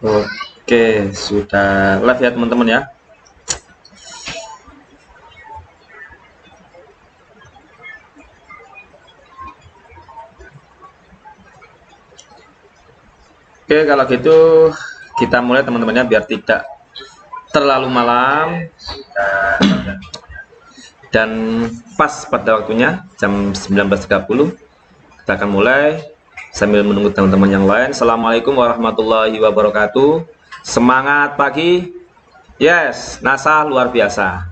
Oke, sudah live ya teman-teman ya. Oke, kalau gitu kita mulai teman-teman ya, biar tidak terlalu malam dan pas pada waktunya jam 19.30. Kita akan mulai sambil menunggu teman-teman yang lain. Assalamualaikum warahmatullahi wabarakatuh. Semangat pagi. Yes, NASA luar biasa.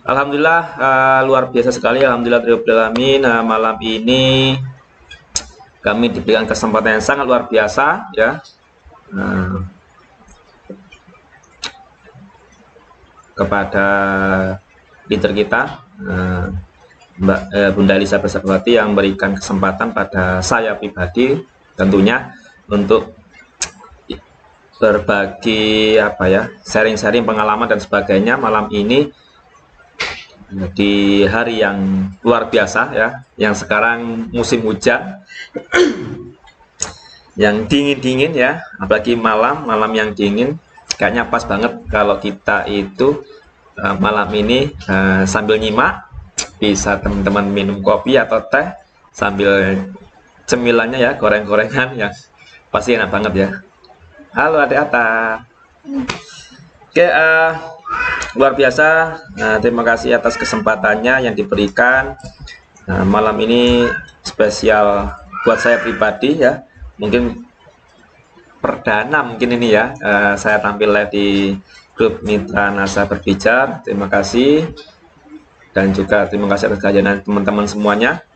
Alhamdulillah, luar biasa sekali. Alhamdulillah alamin. Malam ini kami diberikan kesempatan yang sangat luar biasa ya. Kepada leader kita, Mbak Bunda Elisa Bersabawati, yang memberikan kesempatan pada saya pribadi tentunya untuk berbagi sharing-sharing pengalaman dan sebagainya malam ini di hari yang luar biasa ya, yang sekarang musim hujan yang dingin-dingin ya, apalagi malam yang dingin. Kayaknya pas banget kalau kita itu malam ini sambil nyimak, bisa teman-teman minum kopi atau teh sambil cemilannya ya, goreng-gorengan yang pasti enak banget ya. Halo adik Ata. Oke, luar biasa. Terima kasih atas kesempatannya yang diberikan. Malam ini spesial buat saya pribadi ya. Mungkin perdana mungkin ini ya, saya tampil live di grup Mitra NASA Berbicara. Terima kasih, dan juga terima kasih atas kehadiran teman-teman semuanya.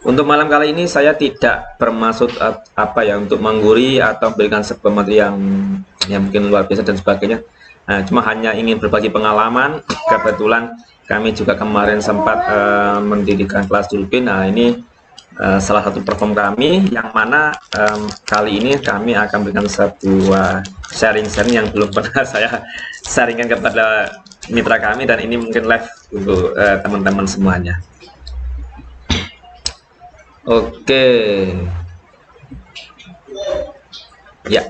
Untuk malam kali ini saya tidak bermaksud untuk mengguri atau memberikan sebuah materi yang mungkin luar biasa dan sebagainya. Cuma hanya ingin berbagi pengalaman. Kebetulan kami juga kemarin sempat mendirikan kelas Julpin. Nah, ini salah satu perform kami, yang mana kali ini kami akan berikan sebuah sharing-sharing yang belum pernah saya sharingkan kepada mitra kami, dan ini mungkin live untuk teman-teman semuanya. Oke. Ya.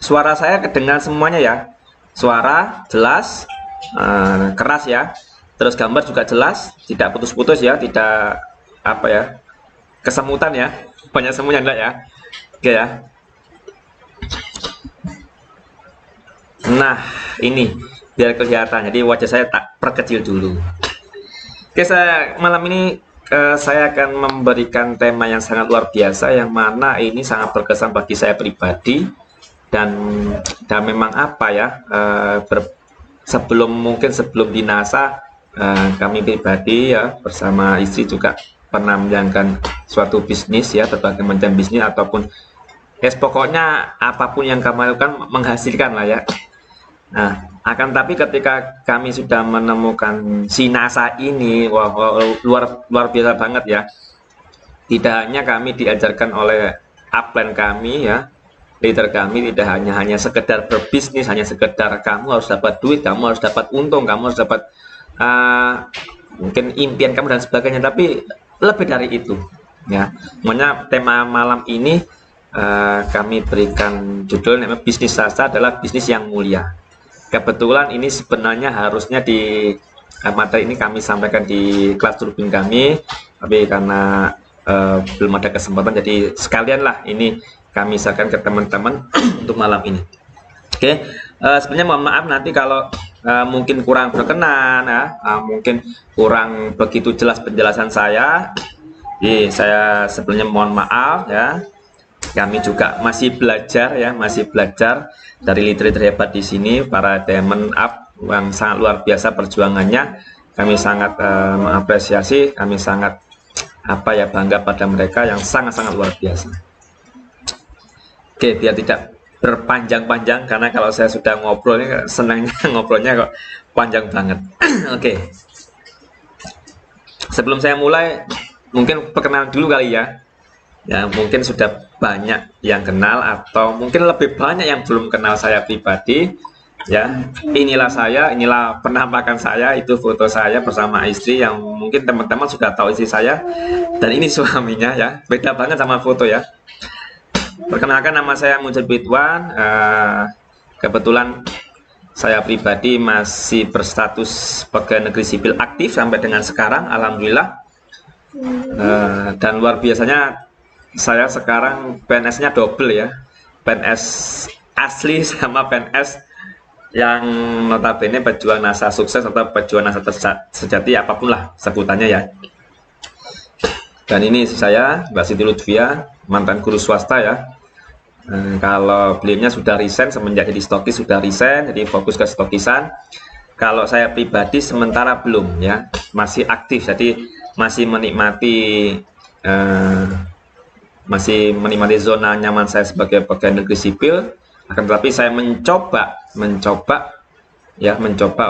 Suara saya kedengar semuanya ya. Suara jelas, keras ya. Terus gambar juga jelas, tidak putus-putus ya, tidak kesemutan ya. Banyak semuanya enggak ya. Oke ya. Nah, ini biar kelihatan, jadi wajah saya tak perkecil dulu. Oke, malam ini saya akan memberikan tema yang sangat luar biasa, yang mana ini sangat berkesan bagi saya pribadi, dan memang sebelum di NASA, kami pribadi ya bersama istri juga pernah menjalankan suatu bisnis ya, berbagai macam bisnis ataupun pokoknya apapun yang kami lakukan menghasilkan lah ya. Nah, akan tapi ketika kami sudah menemukan si NASA ini, luar biasa banget ya. Tidak hanya kami diajarkan oleh upline kami ya, leader kami, tidak hanya sekedar berbisnis, hanya sekedar kamu harus dapat duit, kamu harus dapat untung, kamu harus dapat mungkin impian kamu dan sebagainya, tapi lebih dari itu ya. Makanya tema malam ini kami berikan judul namanya bisnis NASA adalah bisnis yang mulia. Kebetulan ini sebenarnya harusnya di materi ini kami sampaikan di kelas Julpin kami, tapi karena belum ada kesempatan, jadi sekalian lah ini kami sampaikan ke teman-teman untuk malam ini. Oke, sebenarnya mohon maaf nanti kalau mungkin kurang berkenan ya, mungkin kurang begitu jelas penjelasan saya. Jadi saya sebenarnya mohon maaf ya. Kami juga masih belajar ya, dari leader-leader hebat di sini, para Diamond Up yang sangat luar biasa perjuangannya. Kami sangat mengapresiasi, kami sangat bangga pada mereka yang sangat-sangat luar biasa. Oke, biar tidak berpanjang-panjang, karena kalau saya sudah ngobrol ini senangnya ngobrolnya kok panjang banget. Oke. Sebelum saya mulai, mungkin perkenalan dulu kali ya. Ya, mungkin sudah banyak yang kenal atau mungkin lebih banyak yang belum kenal saya pribadi. Ya, inilah saya, inilah penampakan saya, itu foto saya bersama istri yang mungkin teman-teman sudah tahu istri saya, dan ini suaminya ya, beda banget sama foto ya. Perkenalkan, nama saya Mujib Ridwan. Kebetulan saya pribadi masih berstatus pegawai negeri sipil aktif sampai dengan sekarang, alhamdulillah. Dan luar biasanya saya sekarang PNS-nya double ya, PNS asli sama PNS yang notabene pejuang NASA sukses atau pejuang NASA sejati, apapun lah sebutannya ya. Dan ini saya, Mbak Siti Lutfia, mantan guru swasta ya. Kalau beliaunya sudah resign semenjak jadi stokis, sudah resign, jadi fokus ke stokisan. Kalau saya pribadi sementara belum ya, masih aktif, jadi masih menikmati zona nyaman saya sebagai pegawai negeri sipil. Akan tetapi saya mencoba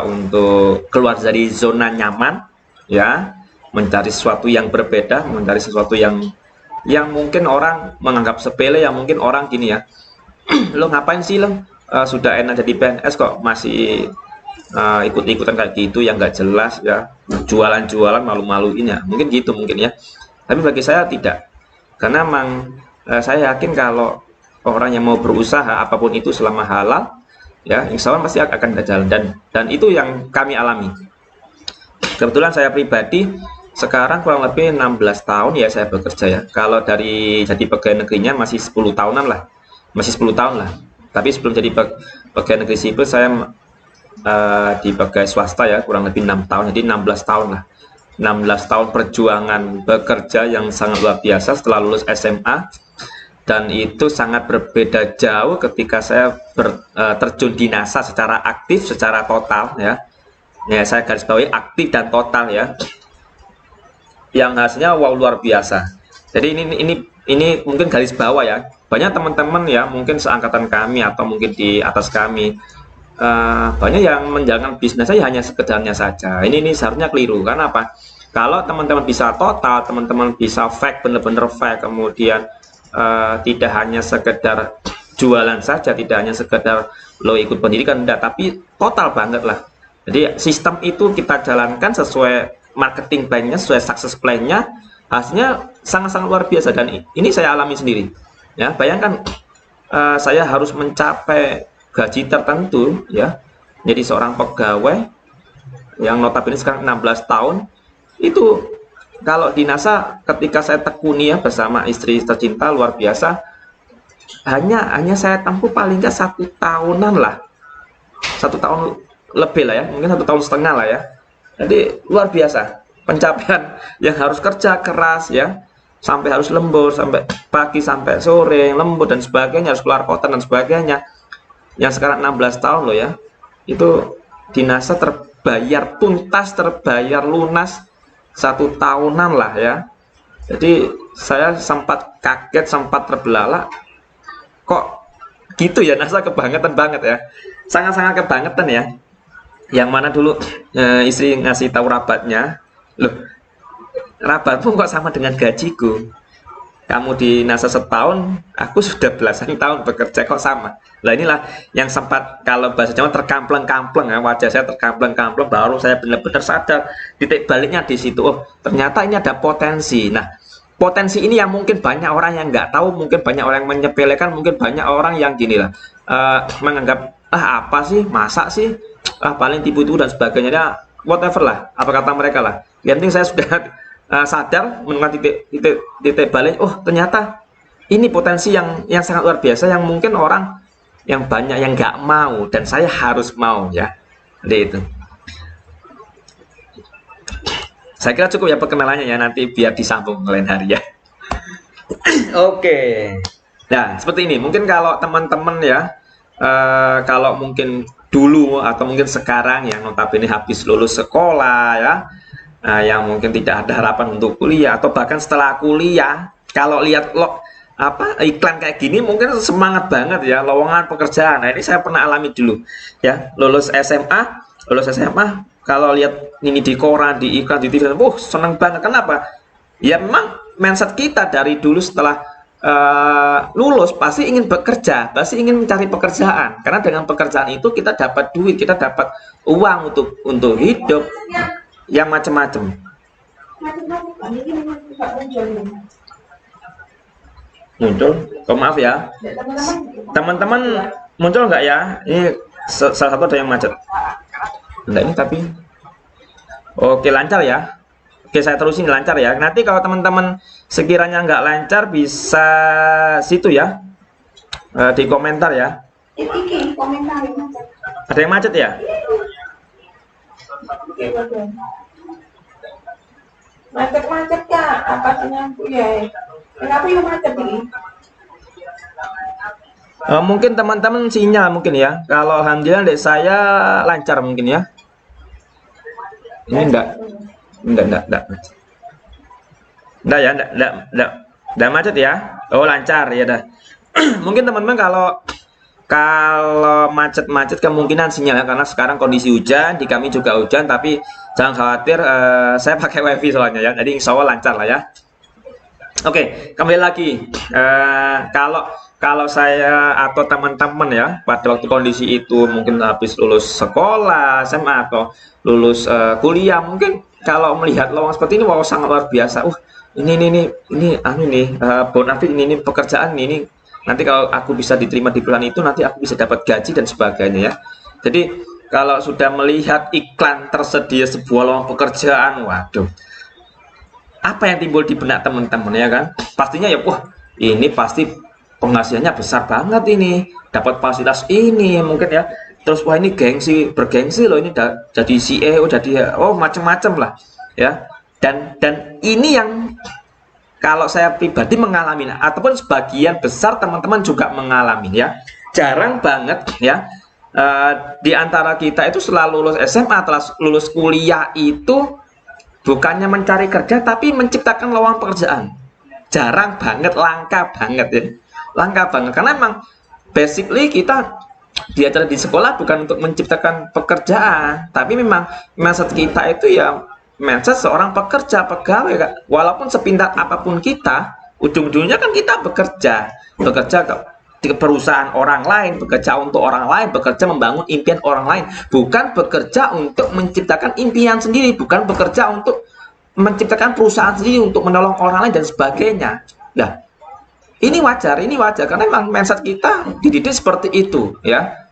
untuk keluar dari zona nyaman ya, mencari sesuatu yang berbeda, mencari sesuatu yang mungkin orang menganggap sepele, yang mungkin orang gini ya, lo ngapain sih lo, sudah enak jadi PNS kok masih ikut-ikutan kayak gitu yang nggak jelas ya, jualan-jualan malu-maluin ya, mungkin gitu mungkin ya. Tapi bagi saya tidak, karena memang saya yakin kalau orang yang mau berusaha apapun itu selama halal ya, insya Allah pasti akan jalan, dan itu yang kami alami. Kebetulan saya pribadi sekarang kurang lebih 16 tahun ya saya bekerja ya. Kalau dari jadi pegawai negerinya masih 10 tahunan lah, masih 10 tahun lah. Tapi sebelum jadi pegawai negeri sipil saya di pegawai swasta ya kurang lebih 6 tahun, jadi 16 tahun lah. 16 tahun perjuangan bekerja yang sangat luar biasa setelah lulus SMA. Dan itu sangat berbeda jauh ketika saya terjun di NASA secara aktif, secara total ya. Ya, saya garis bawahi aktif dan total ya. Yang hasilnya wow luar biasa. Jadi ini mungkin garis bawah ya. Banyak teman-teman ya, mungkin seangkatan kami atau mungkin di atas kami, banyak yang menjalankan bisnis saya hanya sekedarnya saja. Ini seharusnya keliru. Karena apa? Kalau teman-teman bisa total, teman-teman bisa fake, bener-bener fake, kemudian tidak hanya sekedar jualan saja, tidak hanya sekedar lo ikut pendidikan, enggak, tapi total banget lah. Jadi sistem itu kita jalankan sesuai marketing plan-nya, sesuai success plan-nya, hasilnya sangat-sangat luar biasa. Dan ini saya alami sendiri ya. Bayangkan saya harus mencapai gaji tertentu ya, jadi seorang pegawai yang notabene sekarang 16 tahun itu. Kalau di NASA ketika saya tekuni ya bersama istri tercinta luar biasa, hanya saya tempuh paling nggak 1 tahunan lah, 1 tahun lebih lah ya, mungkin 1,5 tahun lah ya. Jadi luar biasa pencapaian yang harus kerja keras ya, sampai harus lembur, sampai pagi sampai sore lembur dan sebagainya, harus keluar kota dan sebagainya. Yang sekarang 16 tahun loh ya, itu di NASA terbayar tuntas, terbayar lunas 1 tahunan lah ya. Jadi saya sempat kaget, sempat terbelalak, kok gitu ya, NASA kebangetan banget ya, sangat-sangat kebangetan ya. Yang mana dulu istri ngasih tahu rabatnya, loh rabatmu kok sama dengan gajiku, kamu di NASA setahun, aku sudah belasan tahun bekerja kok sama. Lah inilah yang sempat, kalau bahasa Jawa, terkampleng-kampleng ya, wajah saya terkampleng-kampleng, baru saya benar-benar sadar titik baliknya di situ. Oh, ternyata ini ada potensi. Nah, potensi ini yang mungkin banyak orang yang nggak tahu, mungkin banyak orang yang menyepelekan, mungkin banyak orang yang gini lah, menganggap apa sih, masa sih, paling tipu-tipu dan sebagainya, whatever lah, apa kata mereka lah. Yang penting saya sudah sadar menemukan titik balik. Oh, ternyata ini potensi yang sangat luar biasa, yang mungkin orang yang banyak yang nggak mau, dan saya harus mau ya. Jadi itu, saya kira cukup ya perkenalannya ya, nanti biar disambung lain hari ya. Oke. Nah, seperti ini mungkin kalau teman-teman ya, kalau mungkin dulu atau mungkin sekarang yang notabene habis lulus sekolah ya, yang mungkin tidak ada harapan untuk kuliah, atau bahkan setelah kuliah, kalau lihat iklan kayak gini mungkin semangat banget ya, lowongan pekerjaan. Nah, ini saya pernah alami dulu ya, lulus SMA, kalau lihat ini di koran, di iklan, di TV, seneng banget. Kenapa? Ya memang mindset kita dari dulu setelah lulus pasti ingin bekerja, pasti ingin mencari pekerjaan. Karena dengan pekerjaan itu kita dapat duit, kita dapat uang untuk hidup yang macam-macam. Muncul, oh, maaf ya, teman-teman muncul nggak ya? Ini salah satu ada yang macet. Enggak ini tapi, oke lancar ya. Oke saya terusin lancar ya. Nanti kalau teman-teman sekiranya nggak lancar bisa situ ya, di komentar ya. Ada yang macet ya? Macet-macet kak, apa nyambung ya? Kenapa yang macet ini? Mungkin teman-teman sinyal mungkin ya. Kalau alhamdulillah dek saya lancar mungkin ya. Ini enggak ya, enggak macet ya. Oh lancar ya dah. Mungkin teman-teman kalau macet-macet kemungkinan sinyal ya, karena sekarang kondisi hujan, di kami juga hujan, tapi jangan khawatir, saya pakai wifi soalnya ya, jadi insya Allah lancar lah ya. Oke, kembali lagi. Kalau saya atau teman-teman ya pada waktu kondisi itu mungkin habis lulus sekolah SMA atau lulus kuliah, mungkin kalau melihat lowongan seperti ini, wow sangat luar biasa. Ini bonafit ini pekerjaan ini. Nanti kalau aku bisa diterima di bulan itu, nanti aku bisa dapat gaji dan sebagainya ya. Jadi kalau sudah melihat iklan tersedia sebuah lowongan pekerjaan, waduh, apa yang timbul di benak teman-teman ya kan? Pastinya ya, wah ini pasti penghasilannya besar banget ini, dapat fasilitas ini mungkin ya. Terus wah ini bergengsi loh, ini jadi CEO, jadi macam-macam lah ya. Dan ini yang kalau saya pribadi mengalami, ataupun sebagian besar teman-teman juga mengalami ya. Jarang banget ya, di antara kita itu selalu lulus SMA, lulus kuliah itu bukannya mencari kerja, tapi menciptakan lowongan pekerjaan. Jarang banget, langka banget ya. Langka banget, karena memang basically kita diajar di sekolah bukan untuk menciptakan pekerjaan, tapi memang mindset kita itu ya mindset seorang pekerja, pegawai Kak. Walaupun sepintar apapun kita, ujung-ujungnya kan kita bekerja di perusahaan orang lain, bekerja untuk orang lain, bekerja membangun impian orang lain, bukan bekerja untuk menciptakan impian sendiri, bukan bekerja untuk menciptakan perusahaan sendiri untuk menolong orang lain dan sebagainya. Nah, ini wajar karena memang mindset kita dididik seperti itu ya.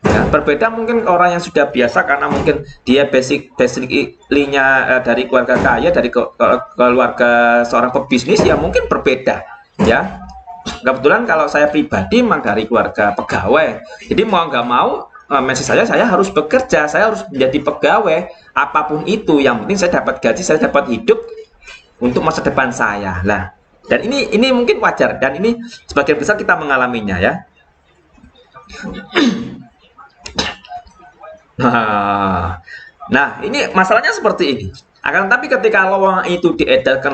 Ya, berbeda mungkin orang yang sudah biasa karena mungkin dia basically-nya dari keluarga kaya, dari keluarga seorang pebisnis ya mungkin berbeda ya. Kebetulan kalau saya pribadi memang dari keluarga pegawai, jadi mau nggak mau mindset saya harus bekerja, saya harus menjadi pegawai apapun itu, yang penting saya dapat gaji, saya dapat hidup untuk masa depan saya lah. Dan ini mungkin wajar, dan ini sebagian besar kita mengalaminya ya. Nah, ini masalahnya seperti ini. Akan tapi ketika lowongan itu diedarkan,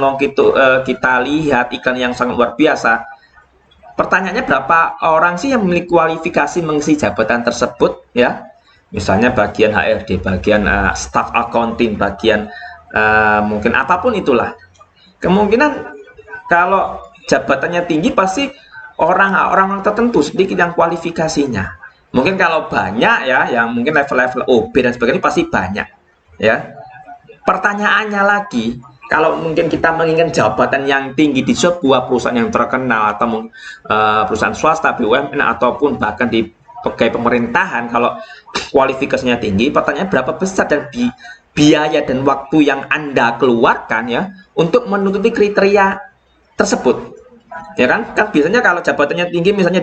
kita lihat iklan yang sangat luar biasa. Pertanyaannya, berapa orang sih yang memiliki kualifikasi mengisi jabatan tersebut ya? Misalnya bagian HRD, bagian staff accounting, bagian mungkin apapun itulah. Kemungkinan kalau jabatannya tinggi pasti orang-orang tertentu sedikit yang kualifikasinya. Mungkin kalau banyak ya, yang mungkin level-level OB dan sebagainya pasti banyak ya. Pertanyaannya lagi, kalau mungkin kita menginginkan jabatan yang tinggi di sebuah perusahaan yang terkenal, atau perusahaan swasta, BUMN, ataupun bahkan di pegawai pemerintahan, kalau kualifikasinya tinggi, pertanyaannya berapa besar dan biaya dan waktu yang Anda keluarkan ya untuk menutupi kriteria tersebut. Ya kan biasanya kalau jabatannya tinggi, misalnya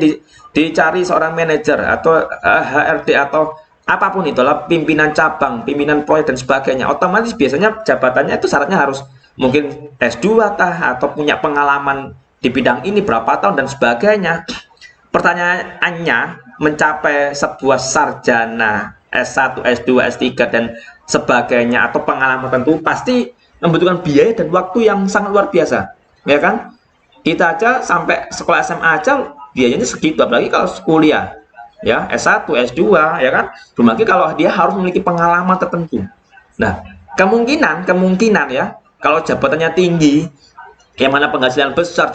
dicari seorang manajer atau HRD atau apapun itulah, pimpinan cabang, pimpinan proyek dan sebagainya, otomatis biasanya jabatannya itu syaratnya harus mungkin S2 atau punya pengalaman di bidang ini berapa tahun dan sebagainya. Pertanyaannya, mencapai sebuah sarjana S1, S2, S3 dan sebagainya atau pengalaman tentu pasti membutuhkan biaya dan waktu yang sangat luar biasa, ya kan? Kita aja sampai sekolah SMA aja biayanya segitu, apalagi kalau kuliah ya, S1, S2 ya kan, belum lagi kalau dia harus memiliki pengalaman tertentu. Nah, kemungkinan ya kalau jabatannya tinggi yang mana penghasilan besar,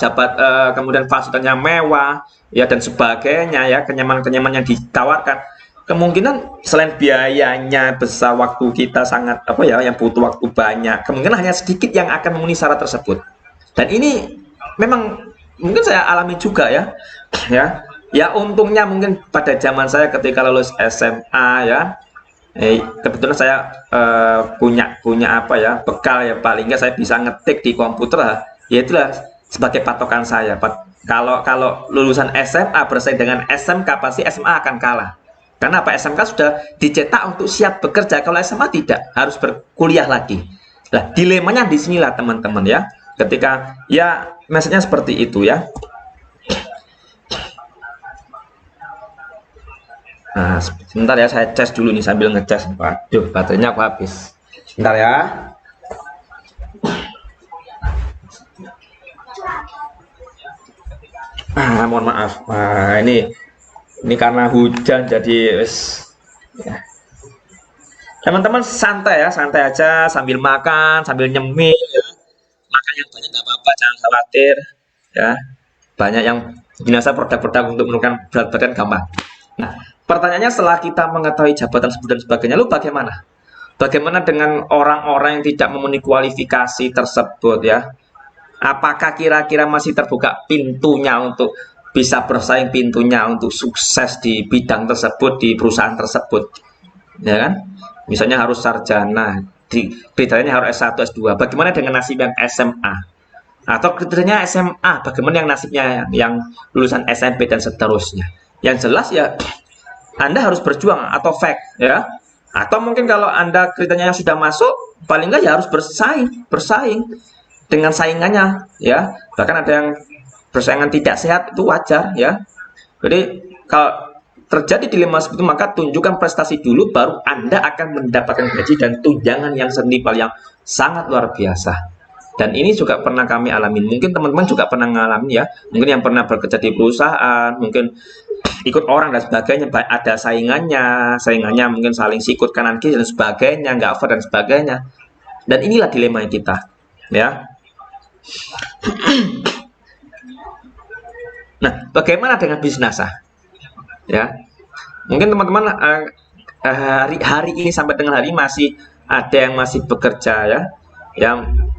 kemudian fasilitasnya mewah, ya dan sebagainya, ya kenyamanan-kenyamanan yang ditawarkan. Kemungkinan selain biayanya besar, waktu kita sangat apa ya, yang butuh waktu banyak, kemungkinan hanya sedikit yang akan memenuhi syarat tersebut. Dan ini memang mungkin saya alami juga ya, ya untungnya mungkin pada zaman saya ketika lulus SMA ya, kebetulan saya punya apa ya, bekal ya, paling nggak saya bisa ngetik di komputer, ya itulah sebagai patokan saya. Kalau lulusan SMA bersaing dengan SMK, pasti SMA akan kalah. Karena apa? SMK sudah dicetak untuk siap bekerja, kalau SMA tidak, harus berkuliah lagi. Nah, dilemanya di sinilah teman-teman ya. Ketika ya maksudnya seperti itu ya. Nah, sebentar ya, saya cas dulu nih sambil ngecas. Waduh, baterainya aku habis. Sebentar ya. Mohon maaf. Nah, ini karena hujan jadi ya. Teman-teman santai ya, santai aja sambil makan, sambil nyemil ya. Makan yang banyak nggak apa-apa, jangan khawatir ya. Banyak yang binasa produk-produk untuk menurunkan berat badan gampang. Nah, pertanyaannya setelah kita mengetahui jabatan dan sebagainya, lu bagaimana? Bagaimana dengan orang-orang yang tidak memenuhi kualifikasi tersebut ya? Apakah kira-kira masih terbuka pintunya untuk bisa bersaing, pintunya untuk sukses di bidang tersebut, di perusahaan tersebut, ya kan? Misalnya harus sarjana, kriterianya harus S1, S2. Bagaimana dengan nasib yang SMA? Atau kriterianya SMA, bagaimana yang nasibnya yang lulusan SMP dan seterusnya? Yang jelas ya, Anda harus berjuang atau fake ya. Atau mungkin kalau Anda kriterianya sudah masuk, paling nggak ya harus bersaing dengan saingannya ya. Bahkan ada yang persaingan tidak sehat, itu wajar ya. Jadi kalau terjadi dilema seperti itu, maka tunjukkan prestasi dulu, baru Anda akan mendapatkan gaji dan tunjangan yang setimpal, yang sangat luar biasa. Dan ini juga pernah kami alami, mungkin teman-teman juga pernah mengalami ya. Mungkin yang pernah bekerja di perusahaan, mungkin ikut orang dan sebagainya, ada saingannya mungkin saling sikut kanan kiri dan sebagainya, nggak fair dan sebagainya. Dan inilah dilema kita ya. Nah, bagaimana dengan bisnis NASA? Ya, mungkin teman-teman hari ini sampai dengan hari masih ada yang masih bekerja ya, yang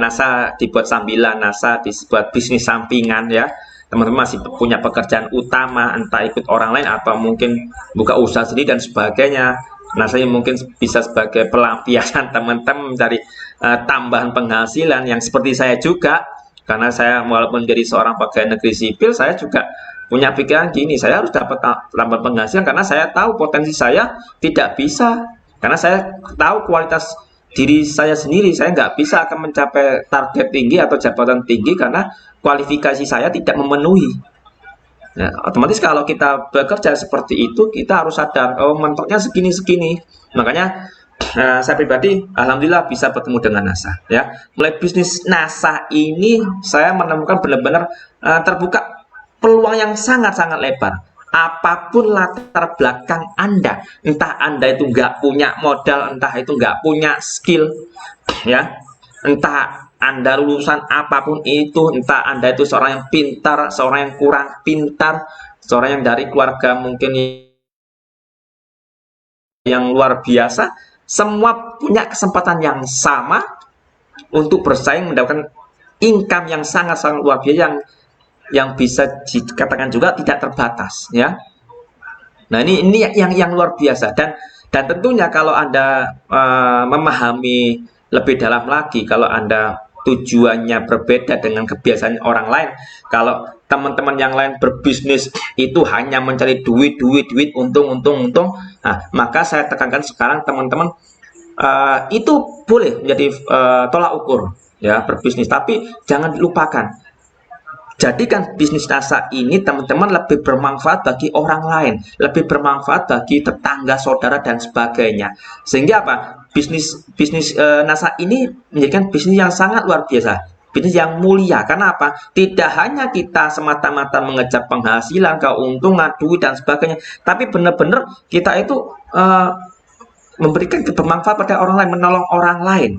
NASA dibuat sambilan, NASA dibuat bisnis sampingan ya. Teman-teman masih punya pekerjaan utama, entah ikut orang lain atau mungkin buka usaha sendiri dan sebagainya. NASA mungkin bisa sebagai pelampiasan teman-teman mencari tambahan penghasilan, yang seperti saya juga. Karena saya walaupun jadi seorang pegawai negeri sipil, saya juga punya pikiran gini, saya harus dapat tambahan penghasilan karena saya tahu potensi saya tidak bisa. Karena saya tahu kualitas diri saya sendiri, saya nggak bisa akan mencapai target tinggi atau jabatan tinggi karena kualifikasi saya tidak memenuhi. Nah, otomatis kalau kita bekerja seperti itu, kita harus sadar, oh mentoknya segini-segini. Makanya saya pribadi alhamdulillah bisa bertemu dengan NASA ya. Mulai bisnis NASA ini saya menemukan benar-benar terbuka peluang yang sangat-sangat lebar. Apapun latar belakang Anda, entah Anda itu nggak punya modal, entah itu nggak punya skill ya, entah Anda lulusan apapun itu, entah Anda itu seorang yang pintar, seorang yang kurang pintar, seorang yang dari keluarga mungkin yang luar biasa, semua punya kesempatan yang sama untuk bersaing mendapatkan income yang sangat-sangat luar biasa, yang bisa dikatakan juga tidak terbatas ya. Nah, ini yang luar biasa, dan tentunya kalau Anda memahami lebih dalam lagi, kalau Anda tujuannya berbeda dengan kebiasaan orang lain, kalau teman-teman yang lain berbisnis itu hanya mencari duit, untung, nah, maka saya tekankan sekarang teman-teman, itu boleh menjadi tolak ukur ya berbisnis, tapi jangan dilupakan, jadikan bisnis NASA ini teman-teman lebih bermanfaat bagi orang lain, lebih bermanfaat bagi tetangga, saudara dan sebagainya. Sehingga apa? Bisnis NASA ini menjadikan bisnis yang sangat luar biasa, bisnis yang mulia. Karena apa? Tidak hanya kita semata-mata mengejar penghasilan, keuntungan, duit dan sebagainya, tapi benar-benar kita itu memberikan bermanfaat pada orang lain, menolong orang lain.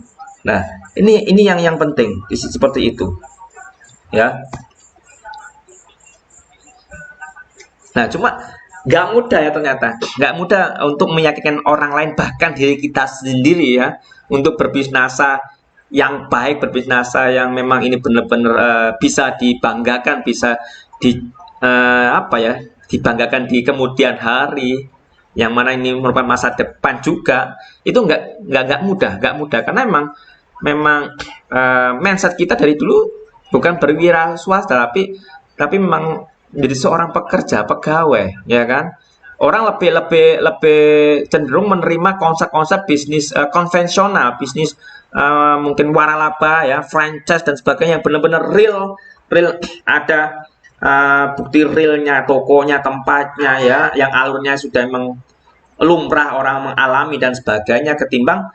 Nah, ini yang penting seperti itu. ya. Nah, cuma nggak mudah ya ternyata, nggak mudah untuk meyakinkan orang lain, bahkan diri kita sendiri ya, untuk berbisnasa yang baik, berbisnasa yang memang ini benar-benar bisa dibanggakan, bisa di apa ya, dibanggakan di kemudian hari, yang mana ini merupakan masa depan juga. Itu nggak mudah, karena memang mindset kita dari dulu bukan berwira swasta, tapi memang jadi seorang pekerja, pegawai, ya kan? Orang lebih lebih lebih cenderung menerima konsep-konsep bisnis konvensional, bisnis mungkin waralaba ya, franchise dan sebagainya, yang benar-benar real, ada bukti realnya, tokonya, tempatnya ya, yang alurnya sudah emang lumrah orang mengalami dan sebagainya, ketimbang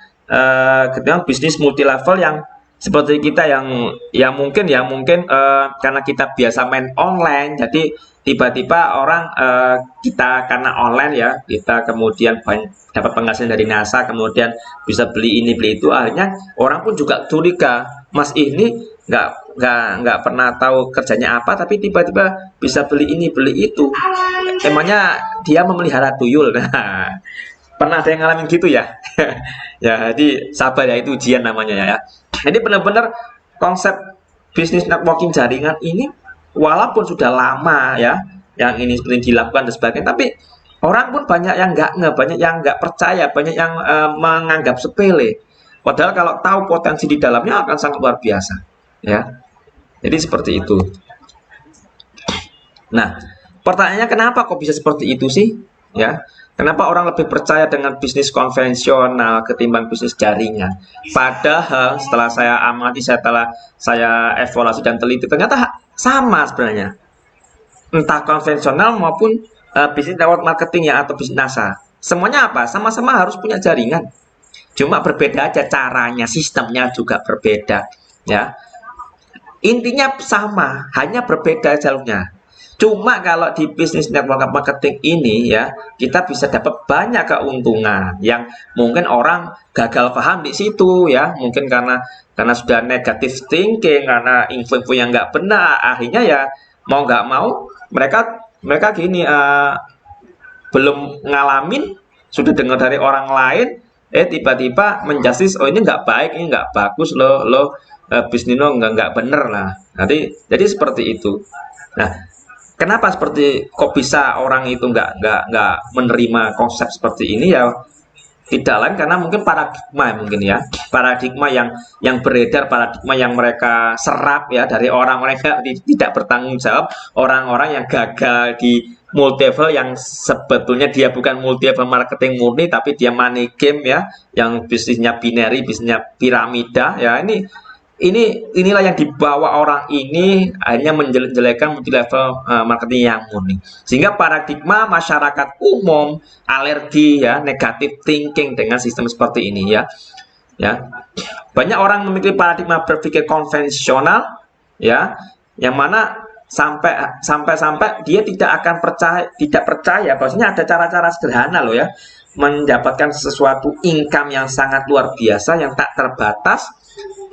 bisnis multi level yang seperti kita, yang mungkin karena kita biasa main online, jadi tiba-tiba orang kita karena online ya, kita kemudian dapat penghasilan dari NASA, kemudian bisa beli ini beli itu, akhirnya orang pun juga curiga, Mas ini nggak pernah tahu kerjanya apa, tapi tiba-tiba bisa beli ini beli itu, emangnya dia memelihara tuyul. Nah, pernah ada yang ngalamin gitu ya? Ya, jadi sabar ya, itu ujian namanya ya. Jadi benar-benar konsep bisnis networking jaringan ini, walaupun sudah lama ya, yang ini seperti dilakukan dan sebagainya, tapi orang pun banyak yang banyak yang nggak percaya, banyak yang menganggap sepele. Padahal kalau tahu potensi di dalamnya akan sangat luar biasa, ya. Jadi seperti itu. Nah, pertanyaannya kenapa kok bisa seperti itu sih? Ya, kenapa orang lebih percaya dengan bisnis konvensional ketimbang bisnis jaringan? Padahal setelah saya amati, setelah saya evaluasi dan teliti, ternyata sama sebenarnya. Entah konvensional maupun bisnis network marketing ya, atau bisnis NASA. Semuanya apa? Sama-sama harus punya jaringan. Cuma berbeda aja caranya, sistemnya juga berbeda. Ya, intinya sama, hanya berbeda jalurnya. Cuma kalau di bisnis network marketing ini ya, kita bisa dapat banyak keuntungan yang mungkin orang gagal paham di situ ya, mungkin karena sudah negatif thinking, karena info-info yang nggak benar, akhirnya ya mau nggak mau mereka gini, belum ngalamin, sudah dengar dari orang lain, tiba-tiba menjustis, oh ini nggak baik, ini nggak bagus, lo bisnis lo nggak bener lah. Jadi seperti itu. Nah, kenapa kok bisa orang itu nggak menerima konsep seperti ini ya? Tidak lain karena mungkin paradigma yang beredar, paradigma yang mereka serap ya dari orang-orang yang tidak bertanggung jawab, orang-orang yang gagal di multi level, yang sebetulnya dia bukan multi level marketing murni, tapi dia money game ya, yang bisnisnya binary, bisnisnya piramida ya. Inilah yang dibawa orang ini akhirnya menjelek-jelekan multi level marketing yang murni, sehingga paradigma masyarakat umum alergi ya, negatif thinking dengan sistem seperti ini ya. Banyak orang memiliki paradigma berpikir konvensional ya, yang mana sampai dia tidak percaya bahwasanya ada cara-cara sederhana loh ya, mendapatkan sesuatu income yang sangat luar biasa, yang tak terbatas.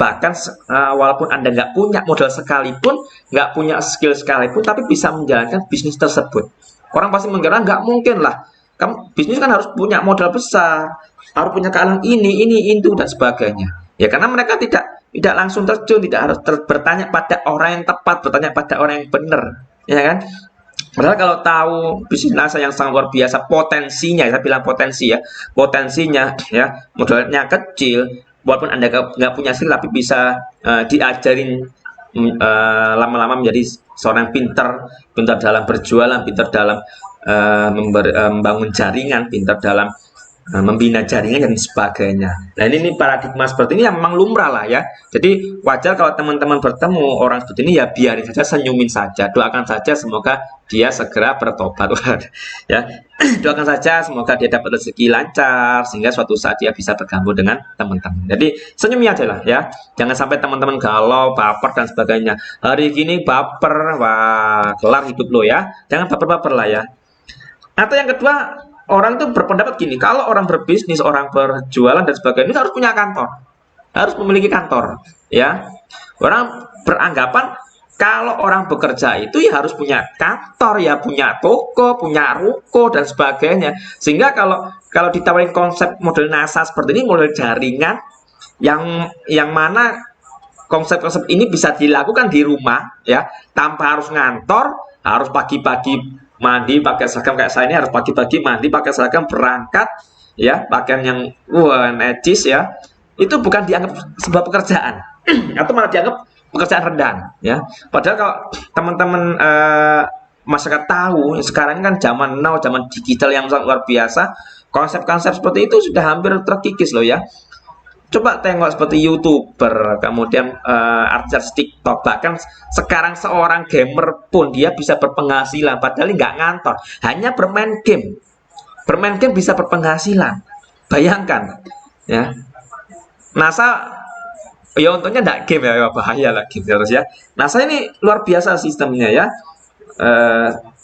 Bahkan walaupun Anda nggak punya modal sekalipun, nggak punya skill sekalipun, tapi bisa menjalankan bisnis tersebut. Orang pasti mengira nggak mungkin lah. Kamu bisnis kan harus punya modal besar, harus punya keahlian ini, itu dan sebagainya. Ya karena mereka tidak langsung terjun, tidak harus bertanya pada orang yang tepat, bertanya pada orang yang benar, ya kan? Padahal kalau tahu bisnis NASA yang sangat luar biasa, potensinya, saya bilang potensi ya, potensinya ya, modalnya kecil, walaupun Anda nggak punya skill, tapi bisa diajarin lama-lama menjadi seorang pintar dalam berjualan, pintar dalam membangun jaringan, pintar dalam membina jaringan dan sebagainya. Nah ini paradigma seperti ini yang memang lumrah lah ya. Jadi wajar kalau teman-teman bertemu orang seperti ini, ya biarin saja, senyumin saja, doakan saja semoga dia segera bertobat. Ya, doakan saja semoga dia dapat rezeki lancar sehingga suatu saat dia bisa bergabung dengan teman-teman. Jadi senyumi aja lah ya, jangan sampai teman-teman galau, baper dan sebagainya. Hari gini baper, wah kelar hidup lo ya. Jangan baper-baper lah ya. Atau yang kedua, orang itu berpendapat gini, kalau orang berbisnis, orang berjualan dan sebagainya, harus punya kantor, harus memiliki kantor, ya. Orang beranggapan Kalau orang bekerja itu ya harus punya kantor, ya punya toko, punya ruko dan sebagainya. Sehingga kalau ditawarin konsep model NASA seperti ini, model jaringan yang mana konsep-konsep ini bisa dilakukan di rumah ya, tanpa harus ngantor, harus pagi-pagi mandi pakai seragam kayak saya ini, harus pagi-pagi mandi pakai seragam berangkat ya, pakaian yang necis ya. Itu bukan dianggap sebuah pekerjaan atau malah dianggap pekerjaan rendahan ya. Padahal kalau teman-teman masyarakat tahu sekarang kan zaman now, zaman digital yang sangat luar biasa, konsep-konsep seperti itu sudah hampir terkikis loh ya. Coba tengok seperti YouTuber, kemudian artis TikTok, bahkan sekarang seorang gamer pun dia bisa berpenghasilan padahal nggak ngantor, hanya bermain game. Bermain game bisa berpenghasilan. Bayangkan ya. NASA ya untungnya enggak game ya, bahaya lah game terus ya. NASA ini luar biasa sistemnya ya.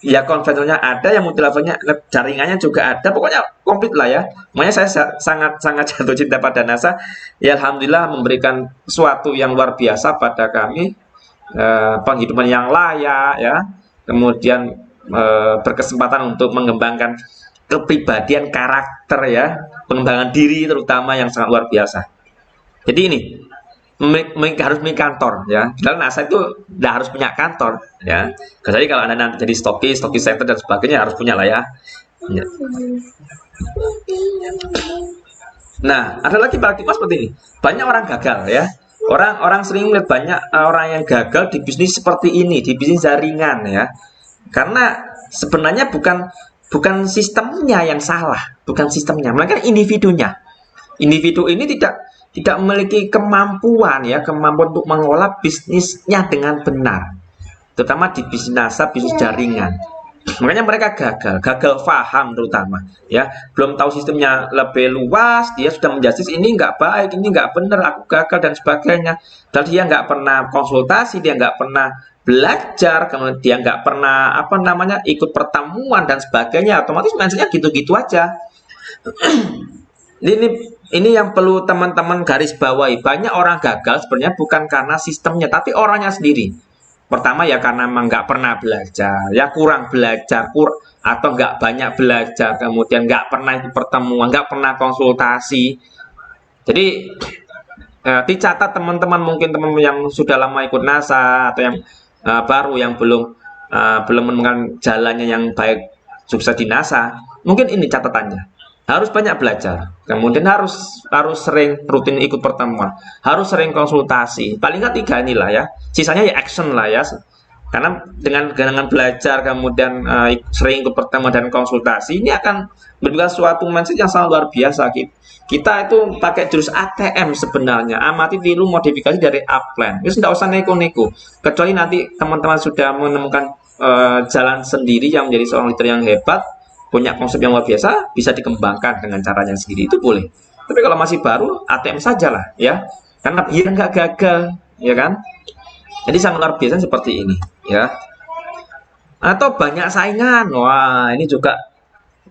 Ya konvensionalnya ada, yang multilevelnya, jaringannya juga ada, pokoknya komplit lah ya. Makanya saya sangat jatuh cinta pada NASA. Ya alhamdulillah memberikan sesuatu yang luar biasa pada kami, penghidupan yang layak ya. Kemudian berkesempatan untuk mengembangkan kepribadian, karakter ya, pengembangan diri terutama yang sangat luar biasa. Jadi ini harus punya kantor ya. Padahal NASA itu tidak harus punya kantor ya. Kecuali kalau Anda nanti jadi stokis center dan sebagainya, harus punya lah ya. Ya. Nah, ada lagi paradigma seperti ini. Banyak orang gagal ya. Orang sering melihat banyak orang yang gagal di bisnis seperti ini, di bisnis jaringan ya. Karena sebenarnya bukan sistemnya yang salah, bukan sistemnya, melainkan individunya. Individu ini tidak memiliki kemampuan untuk mengolah bisnisnya dengan benar, terutama di bisnis NASA, bisnis jaringan. Makanya mereka gagal paham terutama ya, belum tahu sistemnya lebih luas, dia sudah menjudge ini nggak baik, ini nggak benar, aku gagal dan sebagainya. Dan dia nggak pernah konsultasi, dia nggak pernah belajar, kemudian dia nggak pernah ikut pertemuan dan sebagainya, otomatis mindsetnya gitu-gitu aja. Ini yang perlu teman-teman garis bawahi. Banyak orang gagal sebenarnya bukan karena sistemnya, tapi orangnya sendiri. Pertama ya karena memang nggak pernah belajar, ya kurang belajar, atau nggak banyak belajar, kemudian nggak pernah ikut pertemuan, nggak pernah konsultasi. Jadi dicatat teman-teman, mungkin teman yang sudah lama ikut NASA atau yang baru yang belum menemukan jalannya yang baik sukses di NASA, mungkin ini catatannya. Harus banyak belajar, kemudian harus sering rutin ikut pertemuan, harus sering konsultasi. Paling nggak 3 inilah ya. Sisanya ya action lah ya. Karena dengan belajar, kemudian sering ikut pertemuan dan konsultasi, ini akan memberikan suatu mindset yang sangat luar biasa. Kita itu pakai jurus ATM sebenarnya, amati, tiru, modifikasi dari upline. Terus nggak usah neko-neko. Kecuali nanti teman-teman sudah menemukan jalan sendiri yang menjadi seorang leader yang hebat, punya konsep yang luar biasa, bisa dikembangkan dengan caranya sendiri, itu boleh. Tapi kalau masih baru, ATM sajalah ya, karena biar nggak gagal ya kan. Jadi sangat luar biasa seperti ini ya. Atau banyak saingan, wah ini juga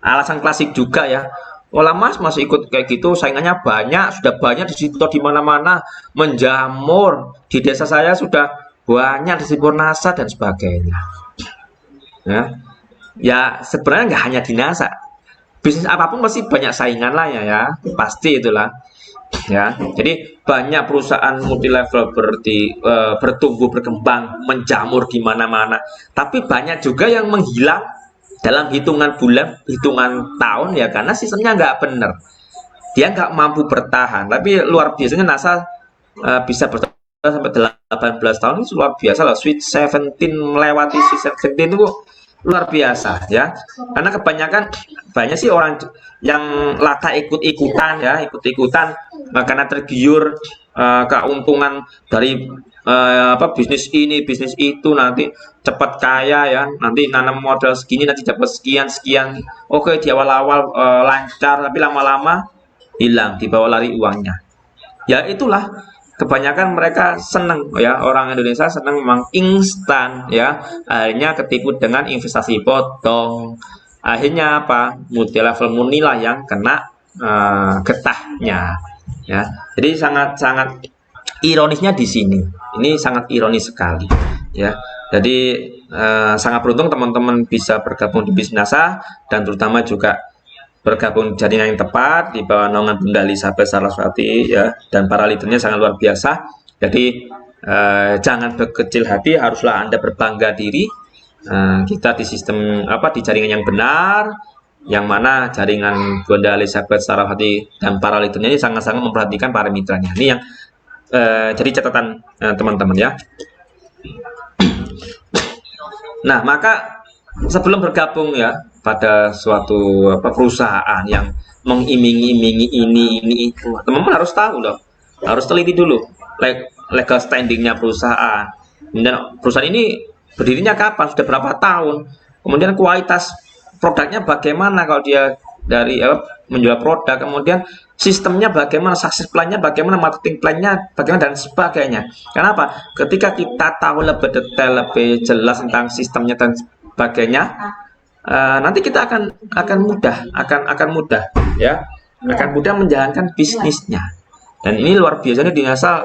alasan klasik juga ya. Olah mas masih ikut kayak gitu, saingannya banyak, sudah banyak di situ di mana-mana, menjamur di desa saya sudah banyak di NASA dan sebagainya ya. Ya sebenarnya nggak hanya di NASA, bisnis apapun pasti banyak saingan lah ya, pasti itulah ya. Jadi banyak perusahaan multilevel bertumbuh, berkembang, menjamur di mana-mana, tapi banyak juga yang menghilang dalam hitungan bulan, hitungan tahun ya, karena sistemnya nggak benar, dia nggak mampu bertahan. Tapi luar biasanya NASA bisa bertahan sampai 18 tahun, itu luar biasa loh. Sweet 17, melewati Sweet 17 itu luar biasa ya. Karena kebanyakan banyak sih orang yang laka ikut-ikutan ya, karena tergiur keuntungan dari bisnis ini, bisnis itu, nanti cepat kaya ya, nanti nanam modal segini nanti dapat sekian. Oke, di awal-awal lancar, tapi lama-lama hilang, dibawa lari uangnya. Ya itulah, kebanyakan mereka senang ya, orang Indonesia senang memang instan ya, akhirnya ketipu dengan investasi bodong. Akhirnya apa, multilevel murni lah yang kena getahnya ya. Jadi sangat ironisnya di sini, ini sangat ironis sekali ya. Jadi sangat beruntung teman-teman bisa bergabung di Bisnasa dan terutama juga bergabung di jaringan yang tepat di bawah naungan Bunda Elizabeth Saraswati ya, dan para leadernya sangat luar biasa. Jadi jangan berkecil hati, haruslah Anda berbangga diri. Kita di sistem di jaringan yang benar, yang mana jaringan Bunda Elizabeth Saraswati dan para leadernya ini sangat-sangat memperhatikan para mitranya. Ini yang jadi catatan teman-teman ya. Nah, maka sebelum bergabung ya pada suatu perusahaan yang mengiming-imingi ini itu, teman-teman harus tahu loh, harus teliti dulu legal standingnya perusahaan. Kemudian perusahaan ini berdirinya kapan, sudah berapa tahun, kemudian kualitas produknya bagaimana kalau dia dari menjual produk, kemudian sistemnya bagaimana, success plan-nya bagaimana, marketing plan-nya bagaimana, dan sebagainya. Kenapa? Ketika kita tahu lebih detail, lebih jelas tentang sistemnya dan sebagainya, nanti kita akan mudah ya, akan mudah menjalankan bisnisnya. Dan ini luar biasanya di NASA,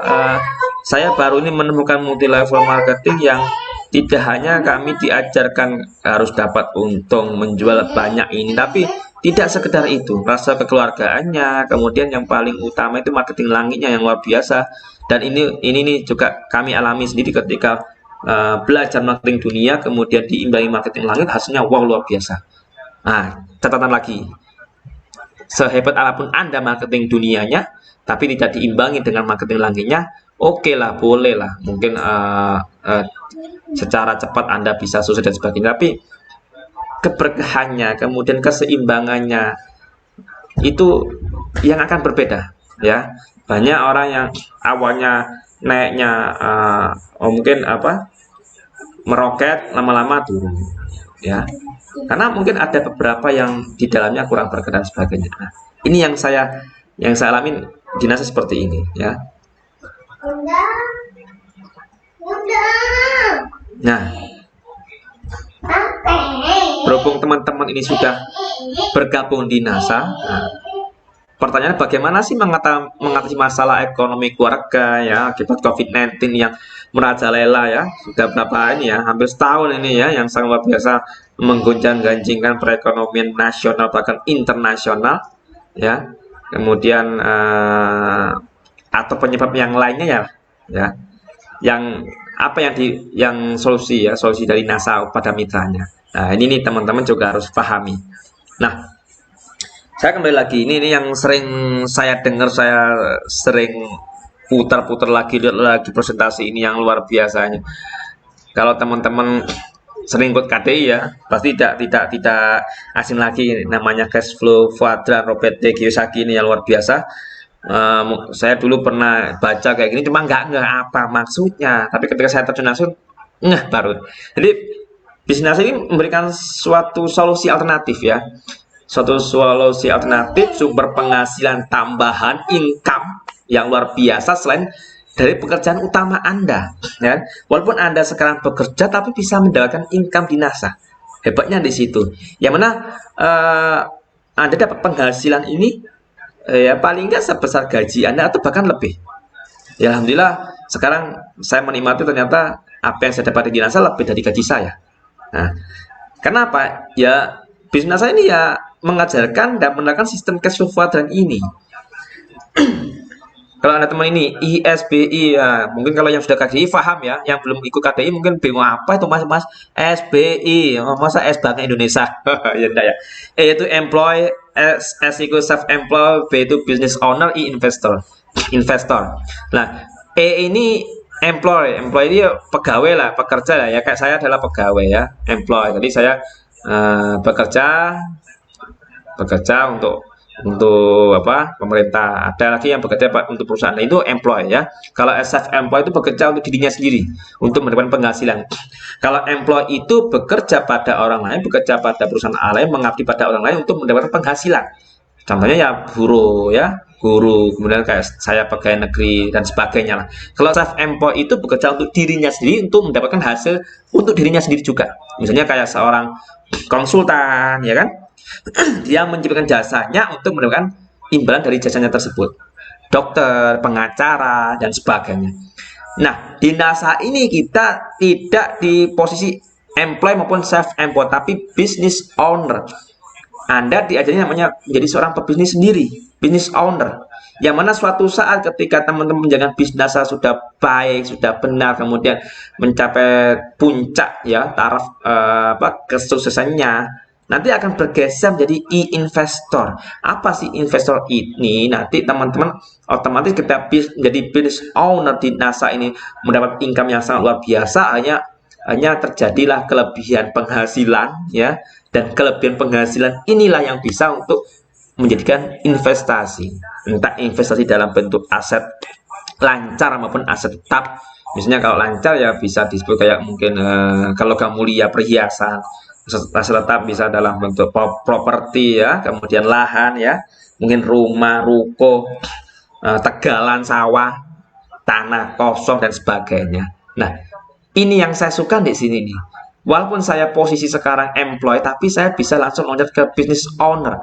saya baru ini menemukan multi level marketing yang tidak hanya kami diajarkan harus dapat untung menjual banyak ini, tapi tidak sekedar itu, rasa kekeluargaannya, kemudian yang paling utama itu marketing langitnya yang luar biasa. Dan ini juga kami alami sendiri ketika belajar marketing dunia, kemudian diimbangi marketing langit, hasilnya wow, luar biasa. Nah, catatan lagi, sehebat apapun Anda marketing dunianya, tapi tidak diimbangi dengan marketing langitnya, oke lah, boleh lah, mungkin secara cepat Anda bisa sukses dan sebagainya, tapi keberkahannya, kemudian keseimbangannya itu yang akan berbeda ya. Banyak orang yang awalnya naiknya mungkin meroket, lama-lama turun ya, karena mungkin ada beberapa yang di dalamnya kurang berkenan sebagainya. Nah, ini yang saya alamin di NASA seperti ini ya. Nah, berhubung teman-teman ini sudah bergabung di NASA, pertanyaannya bagaimana sih mengatasi masalah ekonomi keluarga ya akibat COVID-19 yang merajalela ya, sudah berapa ini ya, hampir setahun ini ya, yang sangat luar biasa menggoncang-gancingkan perekonomian nasional bahkan internasional ya. Kemudian atau penyebab yang lainnya ya, yang solusi dari NASA pada mitranya. Nah, ini nih teman-teman juga harus pahami. Nah, saya kembali lagi, ini yang sering saya dengar, saya sering putar-putar lagi presentasi ini yang luar biasanya. Kalau teman-teman sering ikut KDI ya, pasti tidak asing lagi namanya cash flow quadrant Robert T. Kiyosaki ini yang luar biasa. Saya dulu pernah baca kayak gini, cuma nggak apa maksudnya, tapi ketika saya terjun langsung baru. Jadi bisnis ini memberikan suatu solusi alternatif ya, suatu solusi alternatif sumber penghasilan tambahan, income yang luar biasa selain dari pekerjaan utama Anda ya. Walaupun Anda sekarang bekerja tapi bisa mendapatkan income di NASA, hebatnya di situ, yang mana Anda dapat penghasilan ini ya paling nggak sebesar gaji Anda atau bahkan lebih ya. Alhamdulillah sekarang saya menikmati, ternyata apa yang saya dapat di NASA lebih dari gaji saya. Nah, kenapa? Ya bisnis NASA ini ya mengajarkan dan menerapkan sistem cash flow quadrant ini. Kalau ada teman ini ISBI ya, mungkin kalau yang sudah KDI paham ya, yang belum ikut KDI mungkin bingung apa itu mas SBI, masa S Bank Indonesia ya enggak ya. E itu employee, S itu self employed, B itu business owner, I investor. Nah, E ini employee dia pegawai lah, pekerja lah ya, kayak saya adalah pegawai ya, employee. Jadi saya bekerja untuk pemerintah. Ada lagi yang bekerja untuk perusahaan, itu employee ya. Kalau self employed itu bekerja untuk dirinya sendiri untuk mendapatkan penghasilan. Kalau employee itu bekerja pada orang lain, bekerja pada perusahaan lain, mengabdi pada orang lain untuk mendapatkan penghasilan. Contohnya ya guru, kemudian kayak saya pegawai negeri dan sebagainya lah. Kalau self employed itu bekerja untuk dirinya sendiri untuk mendapatkan hasil untuk dirinya sendiri juga. Misalnya kayak seorang konsultan ya kan, dia menciptakan jasanya untuk mendapatkan imbalan dari jasanya tersebut, dokter, pengacara dan sebagainya. Nah, di NASA ini kita tidak di posisi employee maupun self-employed, tapi business owner. Anda diajarnya namanya menjadi seorang pebisnis sendiri, business owner. Yang mana suatu saat ketika teman-teman menjalankan bisnis sudah baik, sudah benar, kemudian mencapai puncak ya taraf kesuksesannya, nanti akan bergeser menjadi e-investor. Apa sih investor ini? Nanti teman-teman otomatis kita menjadi business owner di NASA ini mendapat income yang sangat luar biasa, hanya terjadilah kelebihan penghasilan ya, dan kelebihan penghasilan inilah yang bisa untuk menjadikan investasi, entah investasi dalam bentuk aset lancar maupun aset tetap. Misalnya kalau lancar ya bisa disebut kayak mungkin kalau kamu mulia perhiasan, aset tetap bisa dalam bentuk properti ya, kemudian lahan ya, mungkin rumah, ruko, tegalan sawah, tanah kosong dan sebagainya. Nah, ini yang saya suka di sini nih. Walaupun saya posisi sekarang employee, tapi saya bisa langsung loncat ke business owner.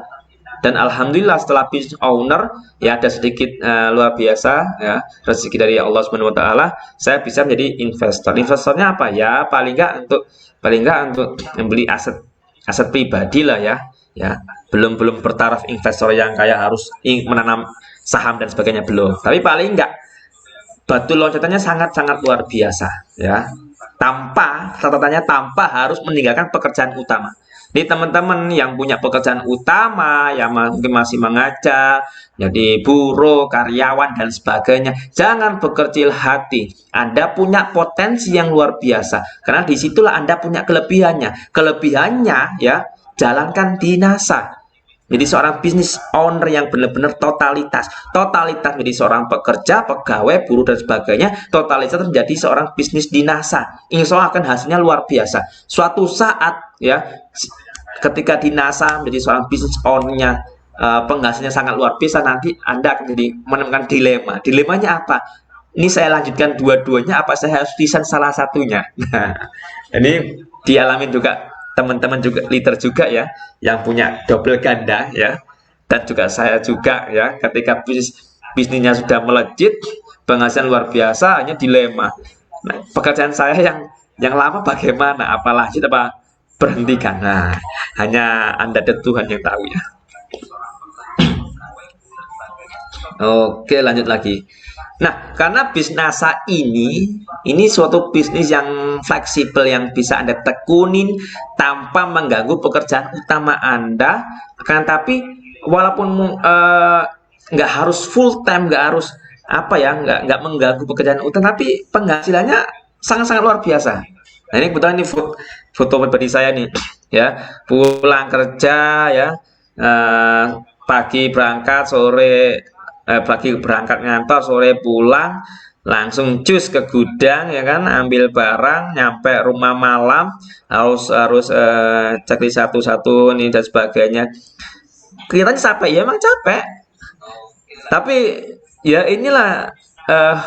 Dan alhamdulillah setelah business owner ya ada sedikit luar biasa ya rezeki dari Allah Subhanahu Wa Taala, saya bisa menjadi investor. Investornya apa ya? Paling nggak untuk membeli aset pribadi lah ya. Belum bertaraf investor yang kayak harus menanam saham dan sebagainya, belum. Tapi paling nggak batu loncatannya sangat-sangat luar biasa ya. Catatannya tanpa harus meninggalkan pekerjaan utama. Jadi teman-teman yang punya pekerjaan utama, yang mungkin masih mengajar, jadi buruh, karyawan, dan sebagainya, jangan berkecil hati. Anda punya potensi yang luar biasa, karena disitulah Anda punya kelebihannya. Kelebihannya ya, jalankan di NASA. Jadi seorang business owner yang benar-benar totalitas menjadi seorang pekerja, pegawai, buruh dan sebagainya, totalitas menjadi seorang bisnis di NASA. Insya Allah akan hasilnya luar biasa. Suatu saat ya, ketika di NASA menjadi seorang business owner-nya, penghasilnya sangat luar biasa, nanti Anda akan menemukan dilema. Dilemanya apa? Ini saya lanjutkan dua-duanya, apa saya harus desain salah satunya? Nah, ini dialami juga teman-teman juga leader juga ya, yang punya double ganda ya, dan juga saya juga ya, ketika bisnisnya sudah melejit, penghasilan luar biasa, hanya dilema. Nah, pekerjaan saya yang lama bagaimana? Apa lanjut apa berhentikan? Nah, hanya Anda dan Tuhan yang tahu ya. Oke, lanjut lagi. Nah, karena bisnis NASA ini suatu bisnis yang fleksibel yang bisa Anda tekunin tanpa mengganggu pekerjaan utama Anda. Akan tapi walaupun nggak harus full time, nggak harus nggak mengganggu pekerjaan utama, tapi penghasilannya sangat-sangat luar biasa. Nah, ini kebetulan ini foto pribadi saya nih, ya, pulang kerja ya, pagi berangkat, pagi berangkat ngantor, sore pulang, langsung cus ke gudang ya kan, ambil barang, nyampe rumah malam, harus checklist satu-satu nih dan sebagainya. Kelihatannya capek ya, emang capek. Tapi ya inilah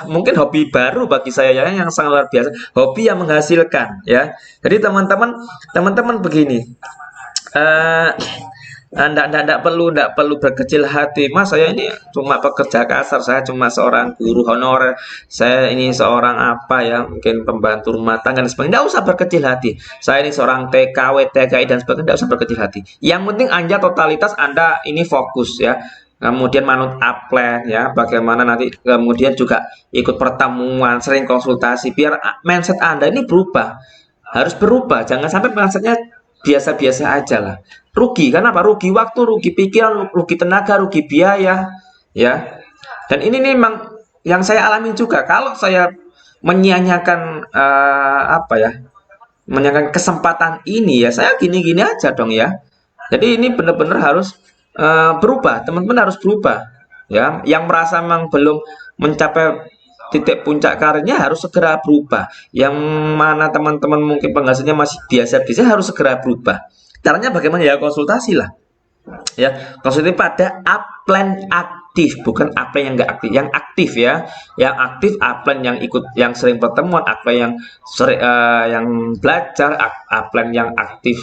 mungkin hobi baru bagi saya ya, yang sangat luar biasa, hobi yang menghasilkan ya. Jadi teman-teman begini, Nggak perlu berkecil hati. Mas, saya ini cuma pekerja kasar, saya cuma seorang guru honorer, saya ini seorang mungkin pembantu rumah tangga dan sebagainya. Nggak usah berkecil hati. Saya ini seorang TKW, TKI dan sebagainya. Nggak usah berkecil hati. Yang penting Anda totalitas, Anda ini fokus ya. Kemudian manut upline ya, bagaimana nanti kemudian juga ikut pertemuan, sering konsultasi, biar mindset Anda ini berubah. Harus berubah, jangan sampai mindsetnya biasa-biasa aja lah. Rugi, karena apa? Rugi waktu, rugi pikiran, rugi tenaga, rugi biaya ya. Dan ini memang yang saya alami juga. Kalau saya menyia-nyiakan menyia-nyiakan kesempatan ini ya, saya gini-gini aja dong ya. Jadi ini benar-benar harus berubah, teman-teman harus berubah ya. Yang merasa memang belum mencapai titik puncak karirnya harus segera berubah. Yang mana teman-teman mungkin penghasilannya masih biasa-biasa, harus segera berubah. Caranya bagaimana ya? Konsultasi lah ya, konsultasi pada upline aktif, bukan upline yang nggak aktif. Yang aktif ya, yang aktif upline yang ikut, yang sering pertemuan, upline yang sering yang belajar, upline yang aktif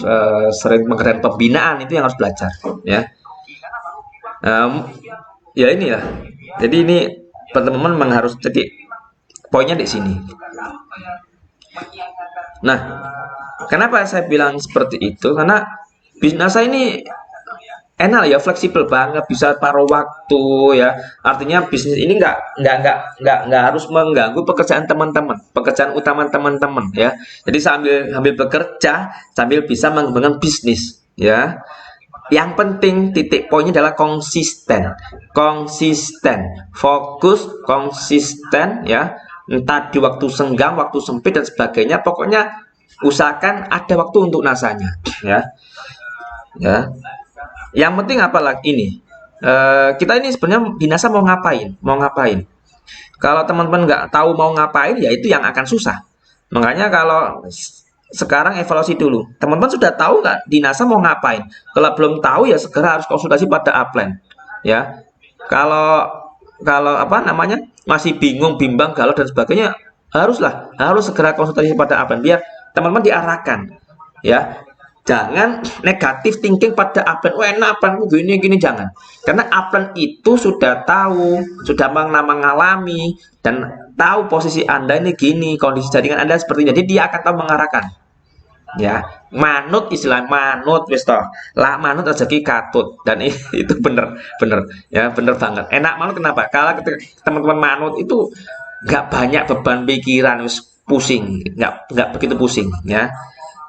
sering mengerjakan pembinaan, itu yang harus belajar ya. Ya ini ya, jadi ini teman-teman memang harus jadi Poinnya di sini. Nah, kenapa saya bilang seperti itu? Karena bisnis ini enak ya, fleksibel banget, bisa paruh waktu ya. Artinya bisnis ini nggak harus mengganggu pekerjaan teman-teman, pekerjaan utama teman-teman ya. Jadi sambil bekerja, sambil bisa mengembangkan bisnis ya. Yang penting titik poinnya adalah konsisten, fokus, konsisten ya. Entah di waktu senggang, waktu sempit dan sebagainya. Pokoknya usahakan ada waktu untuk nasanya ya. Ya. Yang penting apalagi ini, kita ini sebenarnya di NASA mau ngapain? Kalau teman-teman nggak tahu mau ngapain, ya itu yang akan susah. Makanya kalau sekarang evaluasi dulu, teman-teman sudah tahu nggak di NASA mau ngapain? Kalau belum tahu ya segera harus konsultasi pada upline. Ya, kalau apa namanya masih bingung, bimbang, galau dan sebagainya, harus segera konsultasi pada upline biar teman-teman diarahkan. Ya, jangan negatif thinking pada upline. Oh enak upline gini jangan. Karena upline itu sudah tahu, sudah mengalami dan tahu posisi Anda ini gini, kondisi jaringan Anda seperti ini. Jadi dia akan tahu mengarahkan. Ya, manut istilah manut wis toh. Lah manut rezeki katut dan itu bener ya, bener banget. Enak manut kenapa? Kalau teman-teman manut itu nggak banyak beban pikiran, wis pusing, nggak begitu pusing ya.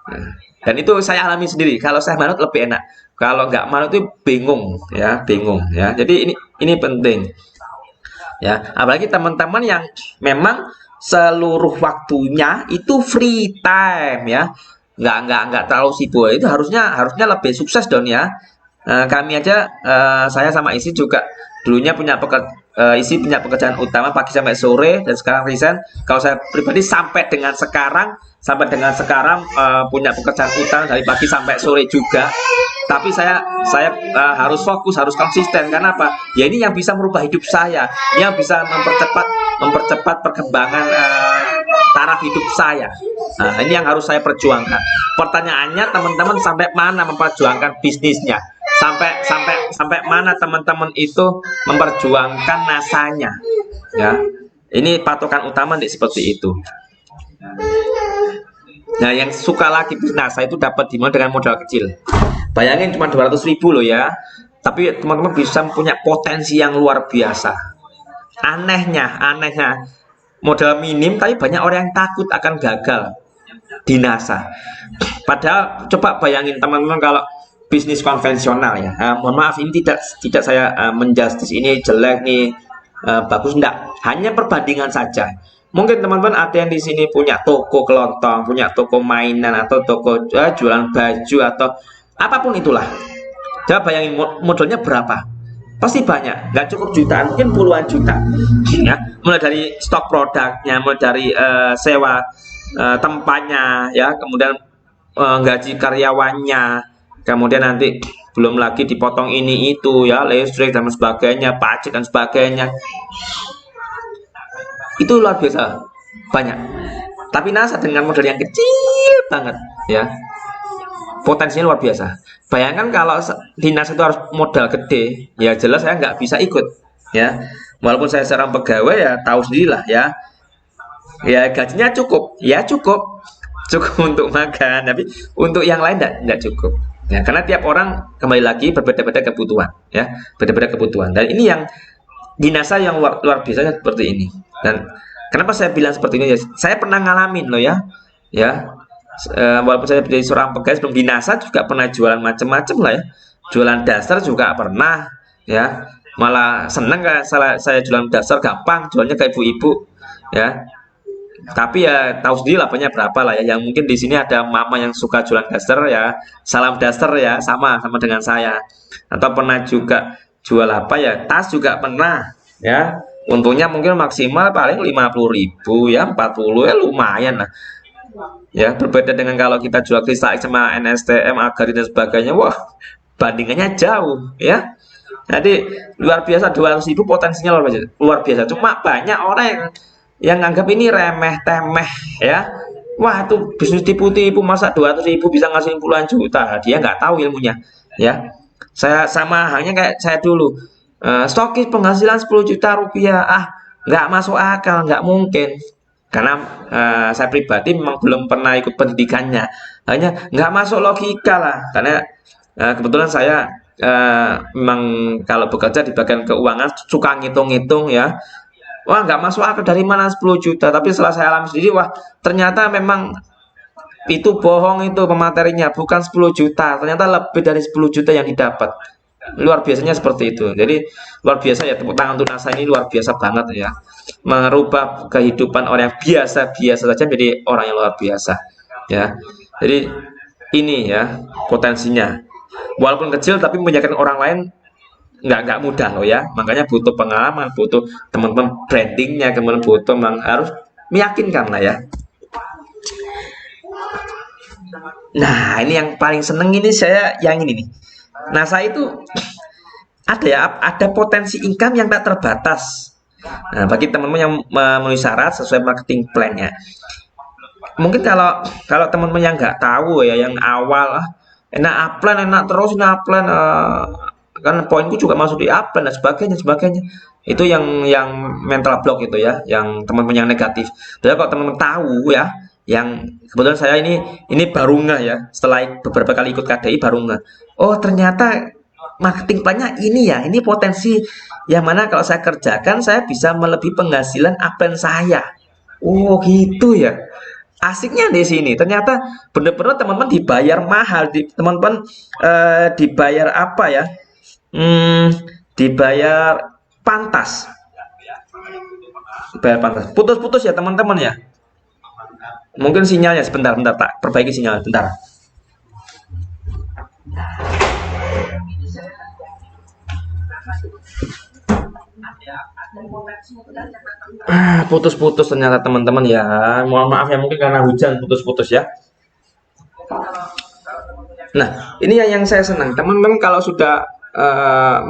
Nah, dan itu saya alami sendiri. Kalau saya manut lebih enak. Kalau nggak manut itu bingung ya. Jadi ini penting ya. Apalagi teman-teman yang memang seluruh waktunya itu free time ya. Nggak terlalu sibuk. Itu harusnya lebih sukses dong ya. Kami aja, saya sama istri juga dulunya istri punya pekerjaan utama pagi sampai sore dan sekarang resign. Kalau saya pribadi sampai dengan sekarang punya pekerjaan utama dari pagi sampai sore juga. Tapi saya harus fokus, harus konsisten. Karena apa? Ya ini yang bisa merubah hidup saya, yang bisa mempercepat perkembangan taraf hidup saya. Nah, ini yang harus saya perjuangkan. Pertanyaannya, teman-teman sampai mana memperjuangkan bisnisnya? Sampai mana teman-teman itu memperjuangkan nasanya? Ya, ini patokan utama seperti itu. Nah, yang suka lagi NASA itu dapat dimulai dengan modal kecil. Bayangin cuma 200.000 loh ya. Tapi teman-teman bisa punya potensi yang luar biasa. Anehnya modal minim tapi banyak orang yang takut akan gagal di NASA. Padahal coba bayangin teman-teman kalau bisnis konvensional ya. Mohon maaf ini tidak saya menjustis ini jelek nih, bagus enggak. Hanya perbandingan saja. Mungkin teman-teman ada yang di sini punya toko kelontong, punya toko mainan atau toko jualan baju atau apapun itulah. Coba bayangin modalnya berapa? Pasti banyak, nggak cukup jutaan, mungkin puluhan juta. Ya, mulai dari stok produknya, mulai dari sewa tempatnya, ya, kemudian gaji karyawannya, kemudian nanti belum lagi dipotong ini itu, ya, listrik dan sebagainya, pajak dan sebagainya. Itu luar biasa banyak. Tapi NASA dengan modal yang kecil banget, ya, potensinya luar biasa. Bayangkan kalau di NASA itu harus modal gede, ya jelas saya nggak bisa ikut, ya. Walaupun saya seorang pegawai ya tahu sendirilah ya. Ya gajinya cukup, ya cukup untuk makan, tapi untuk yang lain nggak cukup. Ya, karena tiap orang kembali lagi berbeda-beda kebutuhan, ya, berbeda-beda kebutuhan. Dan ini yang di NASA yang luar biasa seperti ini. Dan kenapa saya bilang seperti ini? Ya, saya pernah ngalamin loh ya. Walaupun saya jadi seorang pegawai sebelum di NASA juga pernah jualan macam-macam lah ya, jualan dasar juga pernah ya, malah seneng kan saya jualan dasar, gampang jualnya ke ibu-ibu ya. Tapi ya tahu sendiri lah banyak berapa lah ya, yang mungkin di sini ada mama yang suka jualan dasar ya, salam dasar ya, sama dengan saya. Atau pernah juga jual apa ya, tas juga pernah ya, untungnya mungkin maksimal paling 50.000 ya, 40 ya lumayan lah. Ya, berbeda dengan kalau kita jual kristal sama NSTM, Agari dan sebagainya, wah, bandingannya jauh, ya. Jadi luar biasa, 200.000 potensinya luar biasa. Cuma banyak orang yang nganggap ini remeh temeh, ya. Wah, itu bisnis tipu-tipu, masa 200.000 bisa ngasih puluhan juta. Dia nggak tahu ilmunya, ya. Saya sama halnya kayak saya dulu, stokis penghasilan 10 juta rupiah. nggak masuk akal, nggak mungkin. Karena saya pribadi memang belum pernah ikut pendidikannya, hanya nggak masuk logika lah. Karena kebetulan saya memang kalau bekerja di bagian keuangan suka ngitung-ngitung ya. Wah, nggak masuk akal, dari mana 10 juta. Tapi setelah saya alami sendiri, wah ternyata memang itu bohong, itu pematerinya bukan 10 juta, ternyata lebih dari 10 juta yang didapat. Luar biasanya seperti itu. Jadi luar biasa ya, tepuk tangan untuk NASA ini, luar biasa banget ya, merubah kehidupan orang yang biasa-biasa saja menjadi orang yang luar biasa ya. Jadi ini ya potensinya, walaupun kecil tapi menjaga orang lain nggak mudah loh ya. Makanya butuh pengalaman, butuh teman-teman brandingnya, kemudian butuh harus meyakinkan lah ya. Nah, ini yang paling seneng ini saya yang ini nih. Nah, saya itu ada ya, ada potensi income yang tak terbatas. Nah, bagi teman-teman yang memenuhi syarat sesuai marketing plan-nya. Mungkin kalau kalau teman-teman yang nggak tahu ya, yang awal enak upline, enak terus ini upline, kan poinku juga masuk di upline dan sebagainya. Itu yang mental block itu ya, yang teman-teman yang negatif. Jadi kalau teman-teman tahu ya, yang kebetulan saya ini baru nggak ya, setelah beberapa kali ikut KDI baru nggak. Oh ternyata marketing plan-nya ini ya, ini potensi yang mana kalau saya kerjakan saya bisa melebihi penghasilan upline saya. Oh gitu ya. Asiknya di sini ternyata benar-benar teman-teman dibayar mahal, teman-teman dibayar apa ya? Dibayar pantas. Dibayar pantas. Putus-putus ya teman-teman ya. Mungkin sinyalnya sebentar, tak perbaiki sinyal bentar. Putus-putus ternyata teman-teman ya. Mohon maaf ya, mungkin karena hujan putus-putus ya. Nah, ini yang saya senang. Teman-teman kalau sudah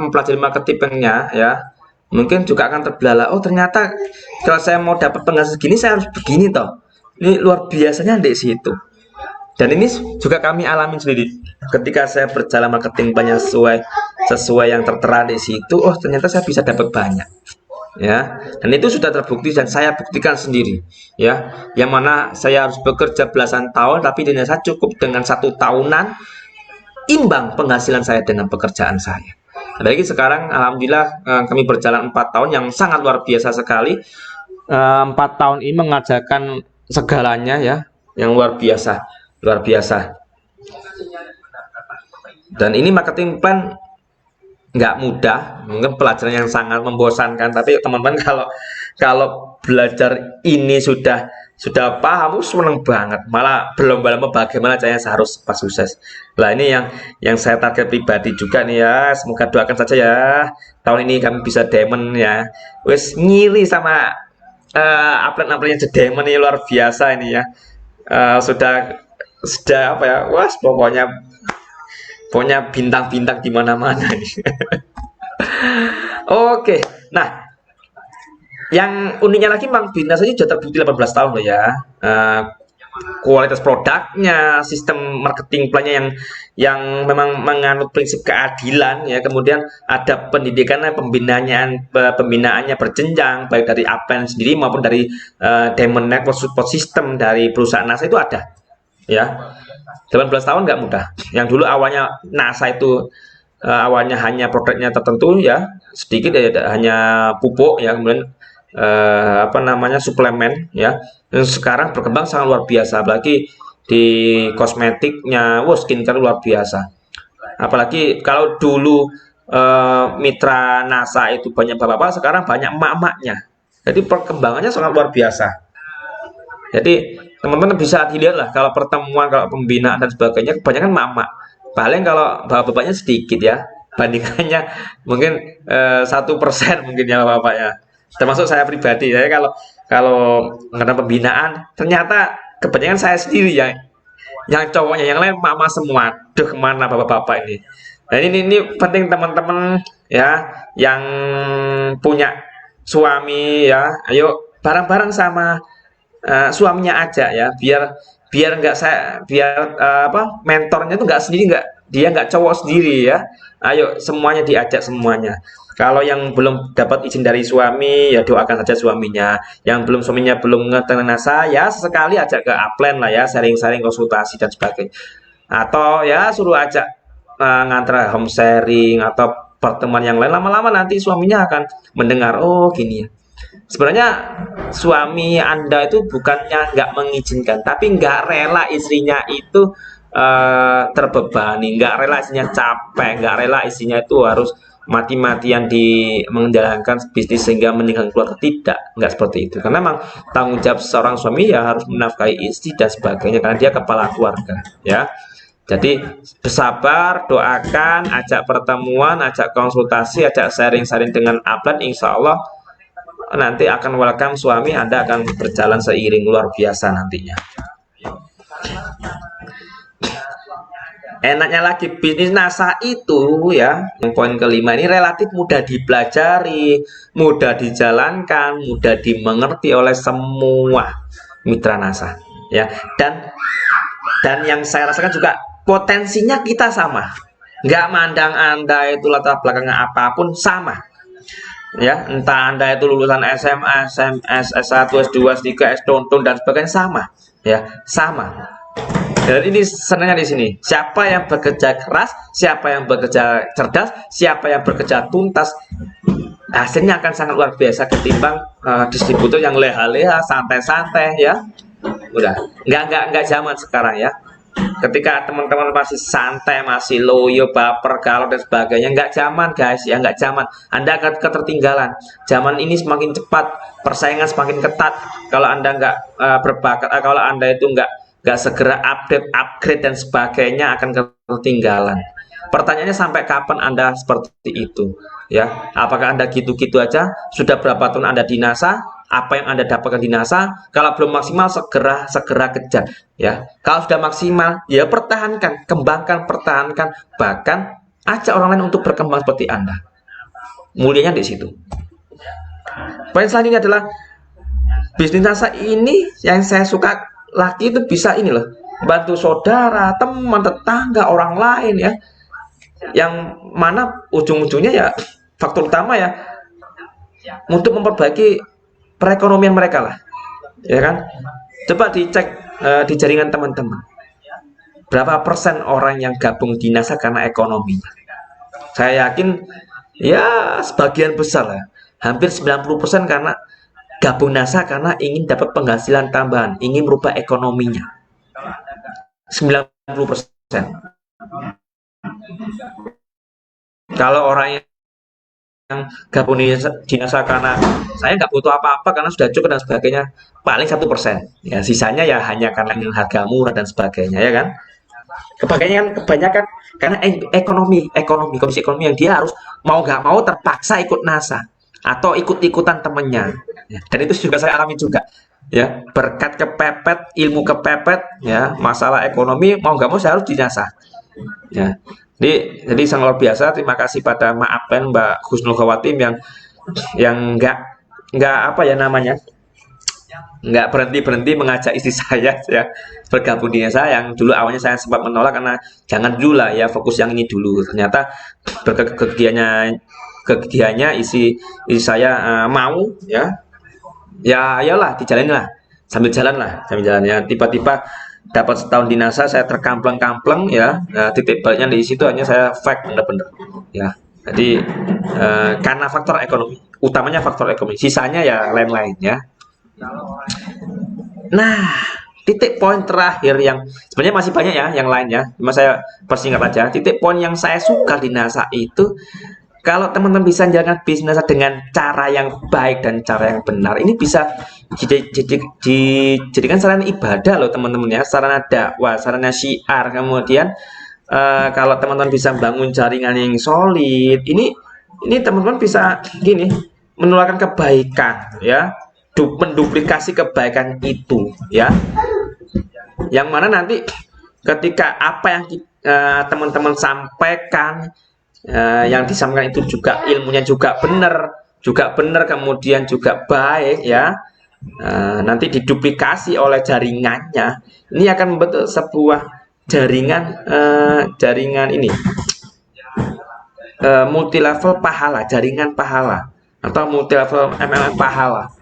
mempelajari marketingnya ya, mungkin juga akan terbelalak. Oh, ternyata kalau saya mau dapat penghasilan segini saya harus begini toh. Ini luar biasanya di situ. Dan ini juga kami alami sendiri. Ketika saya berjalan marketing banyak sesuai yang tertera di situ, oh ternyata saya bisa dapat banyak. Ya, dan itu sudah terbukti dan saya buktikan sendiri ya, yang mana saya harus bekerja belasan tahun tapi ternyata cukup dengan 1 tahunan imbang penghasilan saya dengan pekerjaan saya. Apalagi sekarang alhamdulillah kami berjalan 4 tahun yang sangat luar biasa sekali. 4 tahun ini mengajarkan segalanya ya, yang luar biasa dan ini marketing plan nggak mudah, mungkin pelajaran yang sangat membosankan, tapi teman-teman kalau belajar ini sudah paham, seneng banget, malah berlomba-lomba bagaimana caranya harus pas sukses. Nah ini yang saya target pribadi juga nih ya, semoga doakan saja ya tahun ini kami bisa diamond ya. Wes ngiri sama upline-upline diamond ini luar biasa ini ya. Sudah apa ya, wah pokoknya bintang-bintang di mana-mana nih. Oke, nah yang uniknya lagi Mang Bina saja sudah terbukti 18 tahun loh ya. Kualitas produknya, sistem marketing plannya yang memang menganut prinsip keadilan ya. Kemudian ada pendidikannya, pembinaannya berjenjang baik dari upline sendiri maupun dari Diamond Network Support System dari perusahaan NASA itu ada ya. 18 tahun nggak mudah. Yang dulu awalnya NASA itu awalnya hanya produknya tertentu ya, sedikit ya, hanya pupuk ya, kemudian apa namanya suplemen ya. Dan sekarang berkembang sangat luar biasa, apalagi di kosmetiknya, skincare luar biasa. Apalagi kalau dulu mitra NASA itu banyak bapak-bapak, sekarang banyak emak-emaknya. Jadi perkembangannya sangat luar biasa. Jadi teman-teman bisa dilihat lah, kalau pertemuan, kalau pembinaan dan sebagainya kebanyakan emak-emak. Paling kalau bapak-bapaknya sedikit ya, bandingannya mungkin 1% mungkin ya bapak-bapaknya. Termasuk saya pribadi ya, kalau mengenai pembinaan ternyata kebanyakan saya sendiri ya, yang cowoknya, yang lain mama semua. Duh, kemana bapak-bapak ini. Nah ini penting teman-teman ya, yang punya suami ya, ayo bareng-bareng sama suaminya aja ya, biar biar mentornya itu nggak sendiri, dia nggak cowok sendiri ya. Ayo semuanya diajak semuanya. Kalau yang belum dapat izin dari suami, ya doakan saja suaminya. Yang belum, suaminya belum ngetengah NASA, ya sekali ajak ke upline lah ya, sharing-sharing, konsultasi dan sebagainya. Atau ya suruh ajak ngantar home sharing atau pertemuan yang lain. Lama-lama nanti suaminya akan mendengar, oh gini ya. Sebenarnya suami Anda itu bukannya nggak mengizinkan, tapi nggak rela istrinya itu terbebani, nggak rela istrinya capek, nggak rela istrinya itu harus mati-matian di menjalankan bisnis sehingga meninggalkan keluarga. Tidak, nggak seperti itu. Karena memang tanggung jawab seorang suami ya harus menafkahi istri dan sebagainya, karena dia kepala keluarga, ya. Jadi bersabar, doakan, ajak pertemuan, ajak konsultasi, ajak sharing-sharing dengan upline, insya Allah nanti akan welcome suami Anda akan berjalan seiring luar biasa nantinya. Enaknya lagi bisnis NASA itu ya, yang poin kelima ini relatif mudah dipelajari, mudah dijalankan, mudah dimengerti oleh semua mitra NASA ya. Dan yang saya rasakan juga potensinya kita sama, nggak mandang Anda itu latar belakangnya apapun, sama ya, entah Anda itu lulusan SMA, SMS, S1, S2, S3, S-Tonton dan sebagainya, sama ya, sama. Dan ini senangnya di sini, siapa yang bekerja keras, siapa yang bekerja cerdas, siapa yang bekerja tuntas, hasilnya akan sangat luar biasa ketimbang distributor yang leha-leha, santai-santai ya. Udah nggak zaman sekarang ya. Ketika teman-teman masih santai, masih loyo, baper, galau dan sebagainya, nggak zaman guys ya, nggak zaman. Anda akan ketertinggalan. Zaman ini semakin cepat, persaingan semakin ketat. Kalau Anda nggak berbakat, kalau Anda itu nggak segera upgrade dan sebagainya, akan ketertinggalan. Pertanyaannya, sampai kapan Anda seperti itu ya? Apakah Anda gitu-gitu aja? Sudah berapa tahun Anda di NASA? Apa yang Anda dapatkan di NASA? Kalau belum maksimal, segera kejar ya. Kalau sudah maksimal, ya pertahankan, kembangkan, pertahankan, bahkan ajak orang lain untuk berkembang seperti Anda. Mulianya di situ. Poin selanjutnya adalah bisnis NASA ini yang saya suka lagi itu bisa ini loh, bantu saudara, teman, tetangga, orang lain ya. Yang mana ujung-ujungnya ya, faktor utama ya, untuk memperbaiki perekonomian mereka lah, ya kan? Coba dicek di jaringan teman-teman, berapa persen orang yang gabung di NASA karena ekonomi? Saya yakin ya sebagian besar lah, hampir 90% karena gabung NASA karena ingin dapat penghasilan tambahan, ingin merubah ekonominya. 90%. Kalau orang yang gabung di NASA karena saya nggak butuh apa-apa karena sudah cukup dan sebagainya, paling 1%. Ya, sisanya ya hanya karena harga murah dan sebagainya, ya kan? Kebanyakan karena kondisi ekonomi yang dia harus mau nggak mau terpaksa ikut NASA atau ikut-ikutan temennya. Ya, dan itu juga saya alami juga. Ya, berkat kepepet, ilmu kepepet, ya, masalah ekonomi mau nggak mau saya harus di NASA. Ya. Jadi sangat luar biasa. Terima kasih pada Mbak Husnul Khawatim yang nggak apa ya namanya, nggak berhenti mengajak istri saya ya bergabung di NASA, yang dulu awalnya saya sempat menolak karena jangan dulu lah ya, fokus yang ini dulu. Ternyata kegiatannya istri saya mau ya ayolah dijalanin lah, sambil jalan ya. Tiba-tiba dapat setahun di NASA, saya terkampleng-kampleng ya. Nah, titik baliknya di situ hanya saya fake bener-bener ya. Jadi karena faktor ekonomi, utamanya faktor ekonomi, sisanya ya lain-lain ya. Nah, titik poin terakhir yang sebenarnya masih banyak ya yang lain ya, cuma saya persingkat aja. Titik poin yang saya suka di NASA itu, kalau teman-teman bisa menjalankan bisnis dengan cara yang baik dan cara yang benar, ini bisa dijadikan sarana ibadah loh teman-teman ya, sarana dakwah, sarana syiar. Kemudian kalau teman-teman bisa bangun jaringan yang solid, ini teman-teman bisa gini, menularkan kebaikan ya, menduplikasi kebaikan itu ya, yang mana nanti ketika apa yang teman-teman sampaikan, yang disampaikan itu juga ilmunya juga benar, kemudian juga baik ya, nanti diduplikasi oleh jaringannya, ini akan membentuk sebuah jaringan ini, multi level pahala, jaringan pahala atau multi level MLM pahala,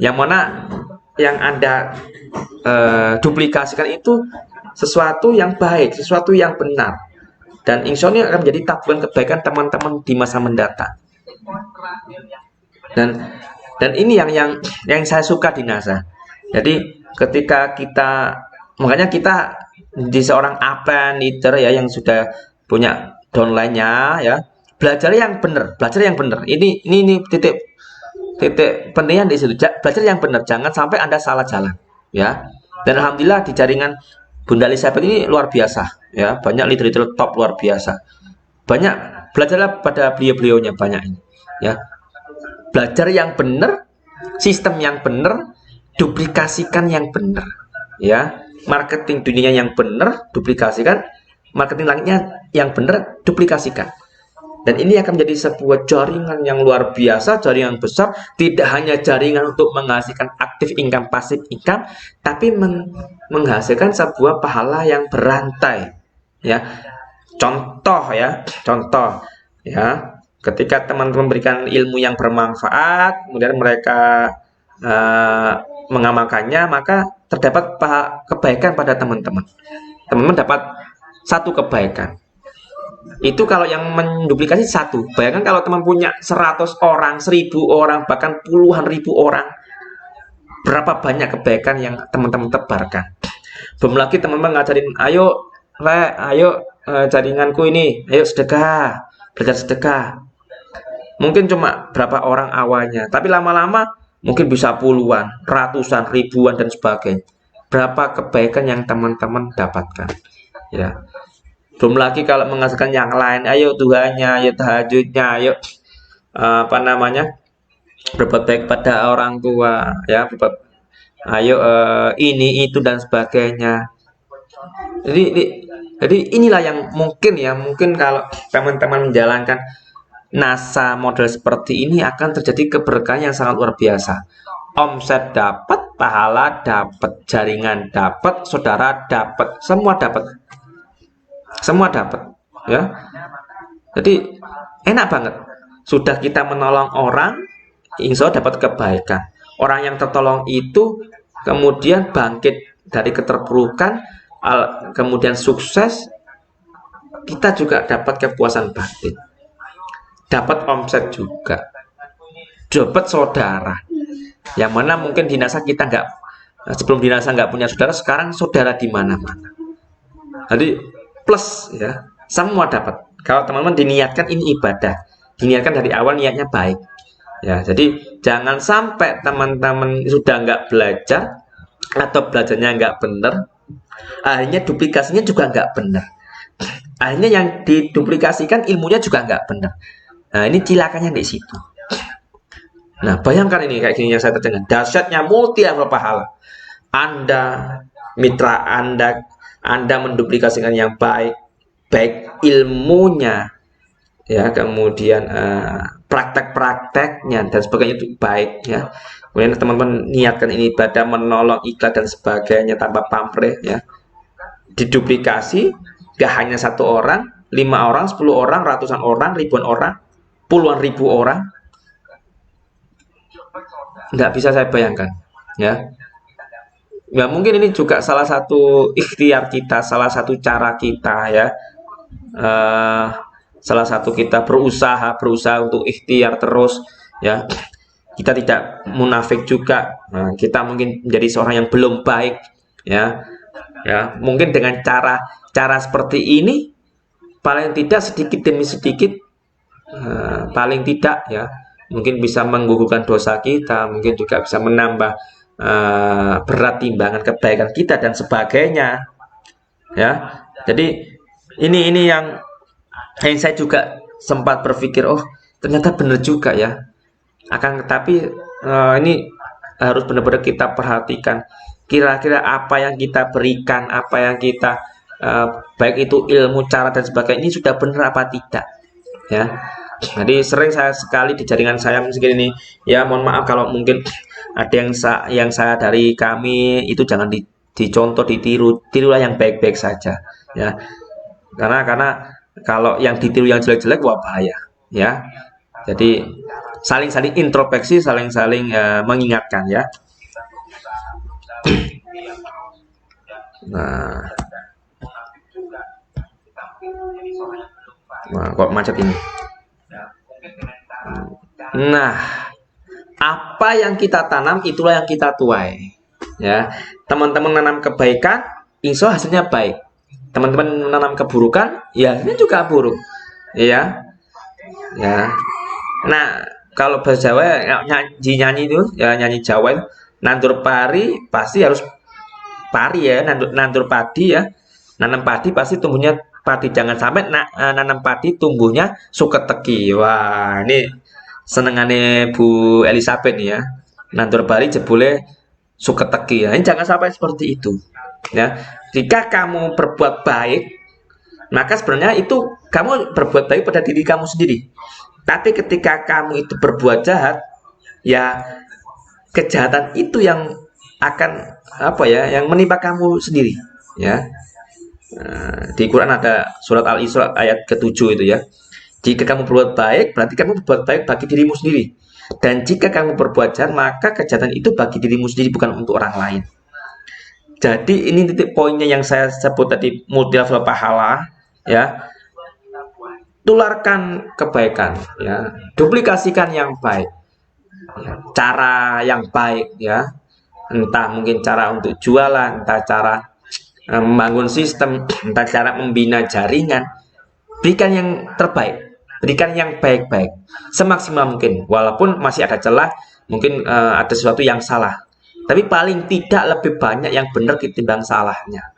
yang mana yang Anda duplikasikan itu sesuatu yang baik, sesuatu yang benar, dan insya Allah akan menjadi tabungan kebaikan teman-teman di masa mendatang. Dan ini yang saya suka di NASA. Jadi ketika makanya kita di seorang upline leader ya, yang sudah punya downline-nya ya, belajar yang benar. Ini titik pentingnya di situ. Belajar yang benar, jangan sampai Anda salah jalan ya. Dan alhamdulillah di jaringan Bunda Elizabeth ini luar biasa ya, banyak leader-leader top luar biasa. Banyak belajarlah pada beliau-beliaunya banyak ini ya. Belajar yang benar, sistem yang benar, duplikasikan yang benar ya. Marketing dunia yang benar, duplikasikan. Marketing lainnya yang benar, duplikasikan. Dan ini akan menjadi sebuah jaringan yang luar biasa, jaringan besar. Tidak hanya jaringan untuk menghasilkan aktif income, pasif income, tapi menghasilkan sebuah pahala yang berantai ya. Contoh ya, ketika teman-teman memberikan ilmu yang bermanfaat, kemudian mereka mengamalkannya, maka terdapat kebaikan pada teman-teman. Teman-teman dapat satu kebaikan. Itu kalau yang menduplikasi satu. Bayangkan kalau teman punya 100 orang, 1000 orang, bahkan puluhan ribu orang, berapa banyak kebaikan yang teman-teman tebarkan. Belum lagi teman-teman ngajarin, ayo jaringanku ini, ayo sedekah, belajar sedekah. Mungkin cuma berapa orang awalnya, tapi lama-lama mungkin bisa puluhan, ratusan, ribuan, dan sebagainya. Berapa kebaikan yang teman-teman dapatkan ya. Belum lagi kalau menghasilkan yang lain, ayo duhanya, ayo tahajudnya, ayo berbuat baik pada orang tua ya, ayo ini itu dan sebagainya. Jadi inilah yang mungkin kalau teman-teman menjalankan NASA model seperti ini, akan terjadi keberkahan yang sangat luar biasa. Omset dapat, pahala dapat, jaringan dapat, saudara dapat, semua dapat ya. Jadi enak banget. Sudah kita menolong orang, insya Allah dapat kebaikan. Orang yang tertolong itu kemudian bangkit dari keterpurukan, kemudian sukses. Kita juga dapat kepuasan batin, dapat omset juga, dapat saudara. Yang mana mungkin di NASA kita sebelum di NASA nggak punya saudara, sekarang saudara di mana-mana. Jadi plus ya, semua dapat. Kalau teman-teman diniatkan ini ibadah, diniatkan dari awal niatnya baik ya. Jadi jangan sampai teman-teman sudah nggak belajar atau belajarnya nggak benar, akhirnya duplikasinya juga nggak benar. Akhirnya yang diduplikasikan ilmunya juga nggak benar. Nah, ini cilakanya di situ. Nah, bayangkan ini kayak gini yang saya terdengar. Dahsyatnya multi level pahala. Mitra Anda menduplikasikan yang baik ilmunya ya, kemudian praktek-prakteknya dan sebagainya itu baik ya. Kemudian teman-teman niatkan ini ibadah, menolong, ikhlas dan sebagainya tanpa pamrih ya. Diduplikasi, gak hanya 1 orang, 5 orang, 10 orang, ratusan orang, ribuan orang, puluhan ribu orang. Nggak bisa saya bayangkan ya. Ya mungkin ini juga salah satu ikhtiar kita, salah satu cara kita ya, salah satu kita berusaha untuk ikhtiar terus ya. Kita tidak munafik juga. Nah, kita mungkin menjadi seorang yang belum baik ya. Mungkin dengan cara seperti ini, paling tidak sedikit demi sedikit, paling tidak ya, mungkin bisa menggugurkan dosa kita, mungkin juga bisa menambah berat timbangan kebaikan kita dan sebagainya ya. Jadi ini yang saya juga sempat berpikir, oh ternyata benar juga ya. Tapi ini harus benar-benar kita perhatikan, kira-kira apa yang kita berikan, apa yang kita baik itu ilmu, cara dan sebagainya, ini sudah benar apa tidak ya. Jadi sering saya sekali di jaringan saya segini nih, ya mohon maaf kalau mungkin ada yang saya dari kami itu jangan dicontoh, ditiru, tirulah yang baik-baik saja, ya. Karena kalau yang ditiru yang jelek-jelek wah bahaya, ya. Jadi saling-saling introspeksi, saling-saling mengingatkan, ya. Nah, kok macet ini. Nah, apa yang kita tanam itulah yang kita tuai. Ya, teman-teman menanam kebaikan, insya Allah hasilnya baik. Teman-teman menanam keburukan, ya ini juga buruk. Ya, ya. Nah, kalau bahasa Jawa nyanyi itu, ya nyanyi Jawa itu, nandur pari pasti harus pari ya, nandur padi ya. Nanam padi pasti tumbuhnya padi. Jangan sampai nanam padi tumbuhnya suketeki. Wah, ini senengane Bu Elizabeth nih ya. Nandur pari jebule suketeki ya. Ini jangan sampai seperti itu. Ya, jika kamu berbuat baik, maka sebenarnya itu kamu berbuat baik pada diri kamu sendiri. Tapi ketika kamu itu berbuat jahat, ya kejahatan itu yang akan apa ya, yang menimpa kamu sendiri. Ya, di Quran ada surat Al-Isra ayat ke-7 itu ya. Jika kamu berbuat baik, berarti kamu berbuat baik bagi dirimu sendiri. Dan jika kamu berbuat jahat, maka kejahatan itu bagi dirimu sendiri, bukan untuk orang lain. Jadi ini titik poinnya yang saya sebut tadi, multi level pahala, ya. Tularkan kebaikan, ya. Duplikasikan yang baik, ya. Cara yang baik, ya. Entah mungkin cara untuk jualan, entah cara membangun sistem, entah cara membina jaringan. Berikan yang terbaik, berikan yang baik-baik, semaksimal mungkin. Walaupun masih ada celah, mungkin ada sesuatu yang salah. Tapi paling tidak lebih banyak yang benar ketimbang salahnya.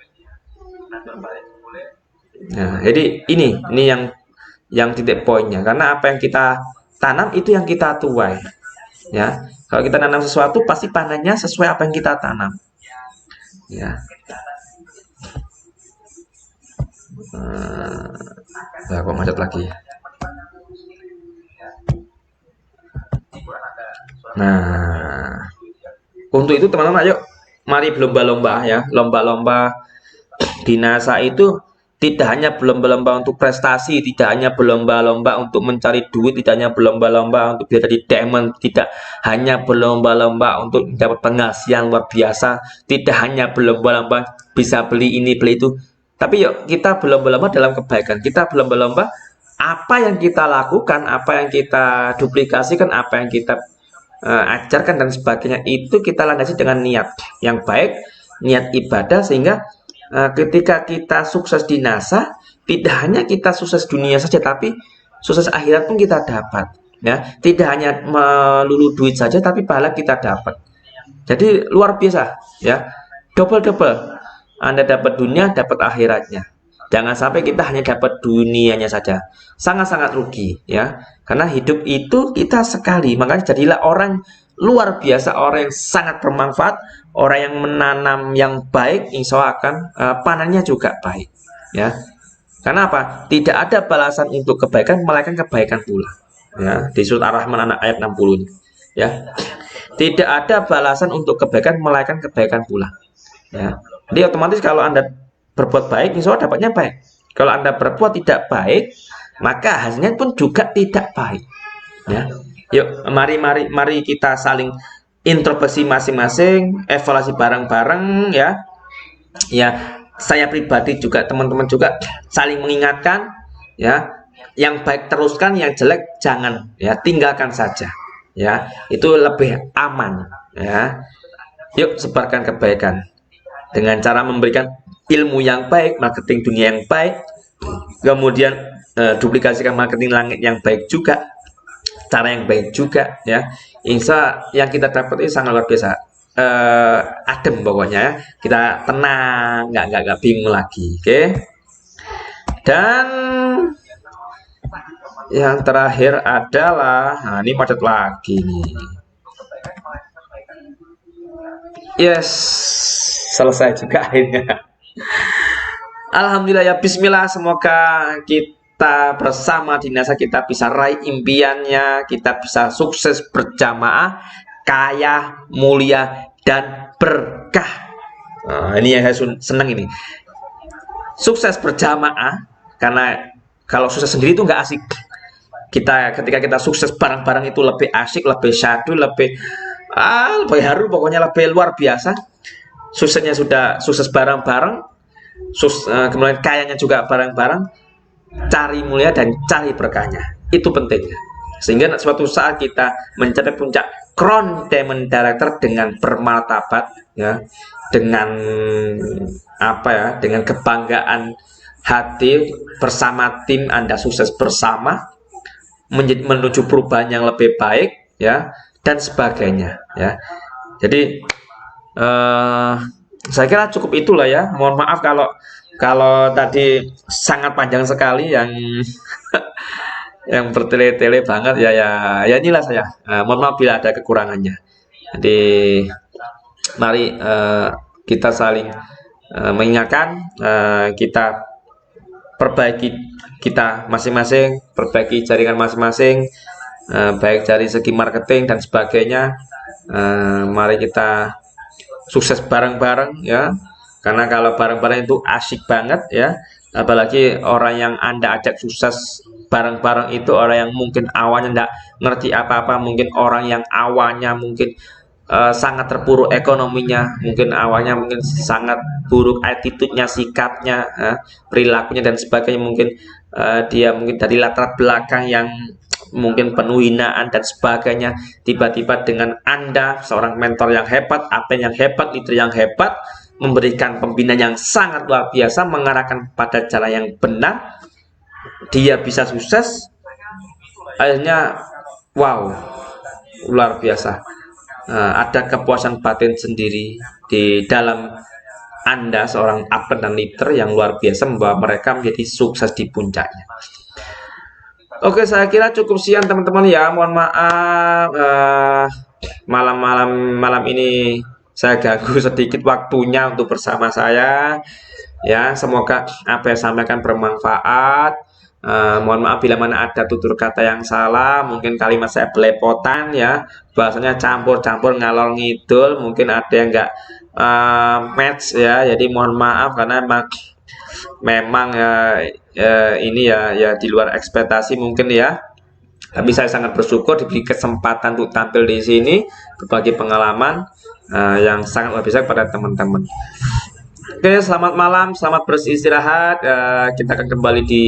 Nah, jadi ini yang titik poinnya. Karena apa yang kita tanam itu yang kita tuai. Ya, kalau kita tanam sesuatu pasti panennya sesuai apa yang kita tanam. Ya. Kok macet lagi. Nah, untuk itu teman-teman, ayo mari berlomba-lomba ya. Lomba-lomba di NASA itu tidak hanya berlomba-lomba untuk prestasi, tidak hanya berlomba-lomba untuk mencari duit, tidak hanya berlomba-lomba untuk biar jadi diamond, tidak hanya berlomba-lomba untuk dapat penghasilan luar biasa, tidak hanya berlomba-lomba bisa beli ini beli itu. Tapi yuk kita berlomba-lomba dalam kebaikan. Kita berlomba-lomba apa yang kita lakukan, apa yang kita duplikasikan, apa yang kita ajarkan dan sebagainya, itu kita landasi dengan niat yang baik, niat ibadah, sehingga ketika kita sukses di NASA, tidak hanya kita sukses dunia saja, tapi sukses akhirat pun kita dapat. Ya, tidak hanya melulu duit saja, tapi pahala kita dapat. Jadi luar biasa, ya, double. Anda dapat dunia, dapat akhiratnya. Jangan sampai kita hanya dapat dunianya saja. Sangat-sangat rugi, ya. Karena hidup itu kita sekali. Makanya jadilah orang luar biasa, orang yang sangat bermanfaat, orang yang menanam yang baik, insya Allah akan panennya juga baik, ya. Karena apa? Tidak ada balasan untuk kebaikan melainkan kebaikan pula. Ya, di surat Ar-Rahman ayat 60, ya. Tidak ada balasan untuk kebaikan melainkan kebaikan pula. Ya. Jadi otomatis kalau Anda berbuat baik, insya Allah dapatnya baik. Kalau Anda berbuat tidak baik, maka hasilnya pun juga tidak baik. Ya. Yuk, mari kita saling introspeksi masing-masing, evaluasi bareng-bareng, ya. Ya, saya pribadi juga, teman-teman juga saling mengingatkan, ya. Yang baik teruskan, yang jelek jangan, ya, tinggalkan saja. Ya, itu lebih aman, ya. Yuk sebarkan kebaikan dengan cara memberikan ilmu yang baik, marketing dunia yang baik, kemudian duplikasikan marketing langit yang baik juga, cara yang baik juga, ya. Insya yang kita dapat itu sangat luar biasa, adem pokoknya, kita tenang, nggak bingung lagi, oke. Dan yang terakhir adalah, nah ini macet lagi nih. Yes, selesai juga akhirnya. Alhamdulillah ya, bismillah, semoga kita kita bersama di NASA kita bisa raih impiannya, kita bisa sukses berjamaah, kaya, mulia, dan berkah. Nah, ini yang saya senang ini. Sukses berjamaah, karena kalau sukses sendiri itu nggak asik. Ketika kita sukses bareng-bareng itu lebih asik, lebih syahdu, lebih haru, pokoknya lebih luar biasa. Suksesnya sudah sukses bareng-bareng, kemudian kayanya juga bareng-bareng, cari mulia dan cari berkahnya. Itu pentingnya. Sehingga suatu saat kita mencapai puncak Crown Diamond Director dengan bermartabat, ya, dengan dengan kebanggaan hati bersama tim Anda sukses bersama, menuju perubahan yang lebih baik, ya, dan sebagainya, ya. Jadi saya kira cukup itulah ya. Mohon maaf kalau tadi sangat panjang sekali yang yang bertele-tele banget ya inilah saya. Mohon maaf bila ada kekurangannya. Jadi mari kita saling mengingatkan, kita perbaiki kita masing-masing, perbaiki jaringan masing-masing, baik dari segi marketing dan sebagainya. Mari kita sukses bareng-bareng, ya, karena kalau bareng-bareng itu asik banget, ya. Apalagi orang yang Anda ajak sukses bareng-bareng itu orang yang mungkin awalnya tidak ngerti apa-apa, mungkin orang yang awalnya mungkin sangat terpuruk ekonominya, mungkin awalnya mungkin sangat buruk attitude-nya, sikapnya, perilakunya dan sebagainya, mungkin dia mungkin dari latar belakang yang mungkin penuh hinaan dan sebagainya. Tiba-tiba dengan Anda seorang mentor yang hebat, yang hebat, leader yang hebat, memberikan pembinaan yang sangat luar biasa, mengarahkan pada cara yang benar, dia bisa sukses. Akhirnya wow, luar biasa. Ada kepuasan batin sendiri di dalam Anda seorang atlet dan leader yang luar biasa, membawa mereka menjadi sukses di puncaknya. Oke, saya kira cukup sekian teman-teman ya. Mohon maaf malam ini saya ganggu sedikit waktunya untuk bersama saya. Ya, semoga apa yang saya sampaikan bermanfaat. Mohon maaf bila mana ada tutur kata yang salah, mungkin kalimat saya belepotan, ya, bahasanya campur-campur ngalor ngidul, mungkin ada yang enggak match, ya. Jadi mohon maaf karena memang ini ya di luar ekspektasi mungkin, ya. Tapi saya sangat bersyukur diberi kesempatan untuk tampil di sini, berbagi pengalaman yang sangat luar biasa kepada teman-teman. Oke, selamat malam, selamat beristirahat. Kita akan kembali di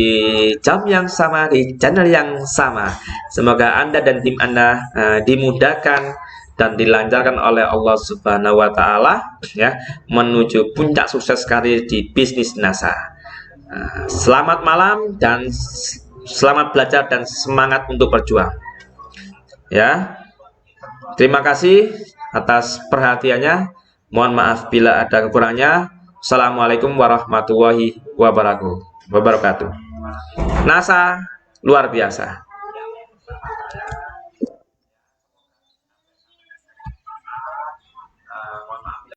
jam yang sama, di channel yang sama. Semoga Anda dan tim Anda dimudahkan dan dilancarkan oleh Allah Subhanahu wa Ta'ala, ya, menuju puncak sukses karir di bisnis NASA. Selamat malam dan selamat belajar dan semangat untuk berjuang. Ya, terima kasih atas perhatiannya. Mohon maaf bila ada kekurangannya. Assalamualaikum warahmatullahi wabarakatuh. NASA luar biasa.